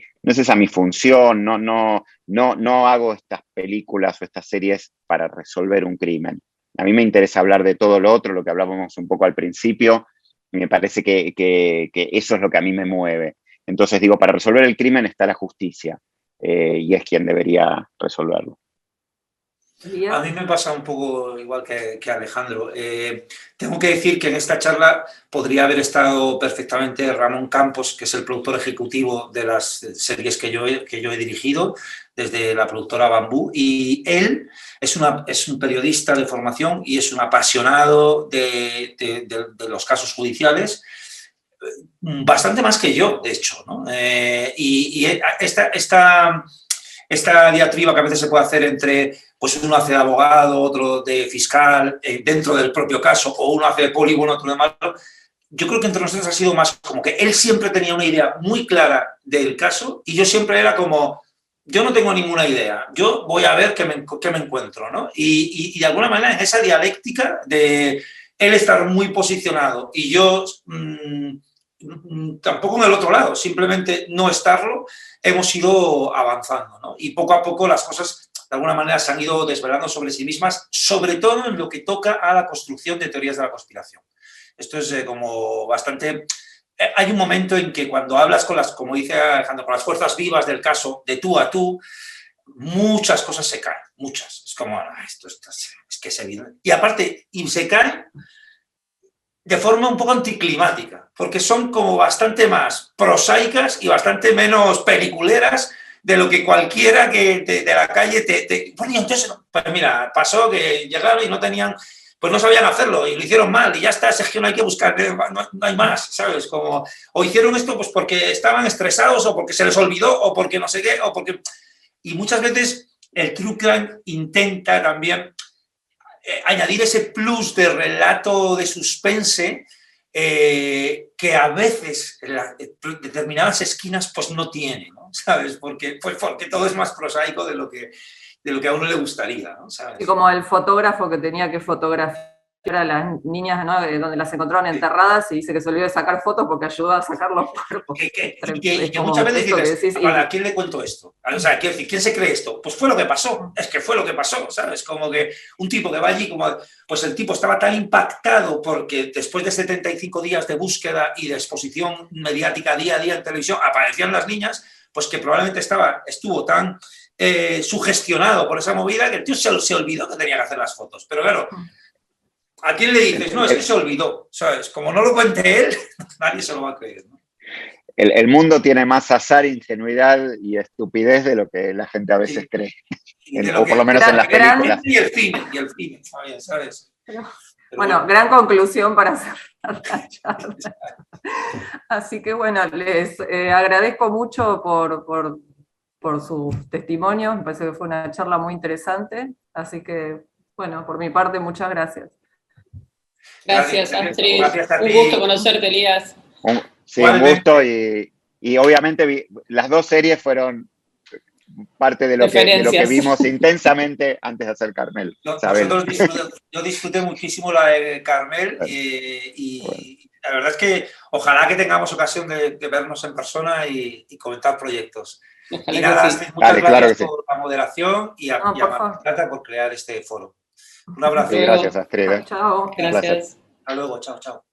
función, no hago estas películas o estas series para resolver un crimen. A mí me interesa hablar de todo lo otro, lo que hablábamos un poco al principio, y me parece que eso es lo que a mí me mueve. Entonces digo, para resolver el crimen está la justicia, y es quien debería resolverlo. A mí me pasa un poco igual que Alejandro. Tengo que decir que en esta charla podría haber estado perfectamente Ramón Campos, que es el productor ejecutivo de las series que yo he dirigido, desde la productora Bambú, y él es un periodista de formación y es un apasionado de los casos judiciales, bastante más que yo, de hecho, ¿no? Y esta diatriba que a veces se puede hacer entre, pues uno hace de abogado, otro de fiscal, dentro del propio caso, o uno hace de polígono, otro de malo, yo creo que entre nosotros ha sido más como que él siempre tenía una idea muy clara del caso y yo siempre era como, yo no tengo ninguna idea, yo voy a ver qué me encuentro, ¿no? Y de alguna manera en esa dialéctica de él estar muy posicionado y yo tampoco en el otro lado, simplemente no estarlo, hemos ido avanzando, ¿no? Y poco a poco las cosas de alguna manera se han ido desvelando sobre sí mismas, sobre todo en lo que toca a la construcción de teorías de la conspiración. Esto es como bastante... Hay un momento en que cuando hablas con las, como dice Alejandro, con las fuerzas vivas del caso, de tú a tú, muchas cosas se caen, muchas. Es como, esto es que es evidente. Y aparte, y se caen de forma un poco anticlimática, porque son como bastante más prosaicas y bastante menos peliculeras de lo que cualquiera que de la calle Bueno, entonces, pues mira, pasó que llegaron y no tenían... Pues no sabían hacerlo y lo hicieron mal y ya está, Sergio, no hay que buscar, no hay más, ¿sabes? Como, o hicieron esto pues porque estaban estresados o porque se les olvidó o porque no sé qué, o porque... Y muchas veces el true crime intenta también añadir ese plus de relato de suspense que a veces en determinadas esquinas pues no tiene, ¿no? ¿Sabes? Porque todo es más prosaico de lo que a uno le gustaría, ¿no? ¿Sabes? Y como el fotógrafo que tenía que fotografiar a las niñas, ¿no? Donde las encontraron enterradas y dice que se olvidó de sacar fotos porque ayudó a sacar los cuerpos. Que muchas veces dices, ¿a quién le cuento esto? O sea, quiero decir, ¿quién se cree esto? Pues fue lo que pasó, es que fue lo que pasó, ¿sabes? Como que un tipo que va allí, pues el tipo estaba tan impactado porque después de 75 días de búsqueda y de exposición mediática día a día en televisión, aparecían las niñas, pues que probablemente estuvo tan sugestionado por esa movida que el tío se olvidó que tenía que hacer las fotos. Pero claro, ¿a quién le dices? No, es que se olvidó, ¿sabes? Como no lo cuente él, nadie se lo va a creer, ¿no? El mundo tiene más azar, ingenuidad y estupidez de lo que la gente a veces cree. O por lo menos en las películas. Y el cine, ¿sabes? Pero bueno, gran conclusión para cerrar la charla. Así que bueno, les agradezco mucho por sus testimonios, me parece que fue una charla muy interesante, así que bueno, por mi parte, muchas gracias. Gracias, Astrid. Un gusto conocerte, Elías. Sí, un gusto y obviamente las dos series fueron parte de lo que vimos intensamente antes de hacer Carmel. Yo disfruté muchísimo la de Carmel y la verdad es que ojalá que tengamos ocasión de vernos en persona y comentar proyectos. Ojalá y nada, sí. muchas gracias por la moderación y a Marta por crear este foro. Un abrazo. Sí, gracias, Astrid. Chao. Gracias. Hasta luego, chao, chao.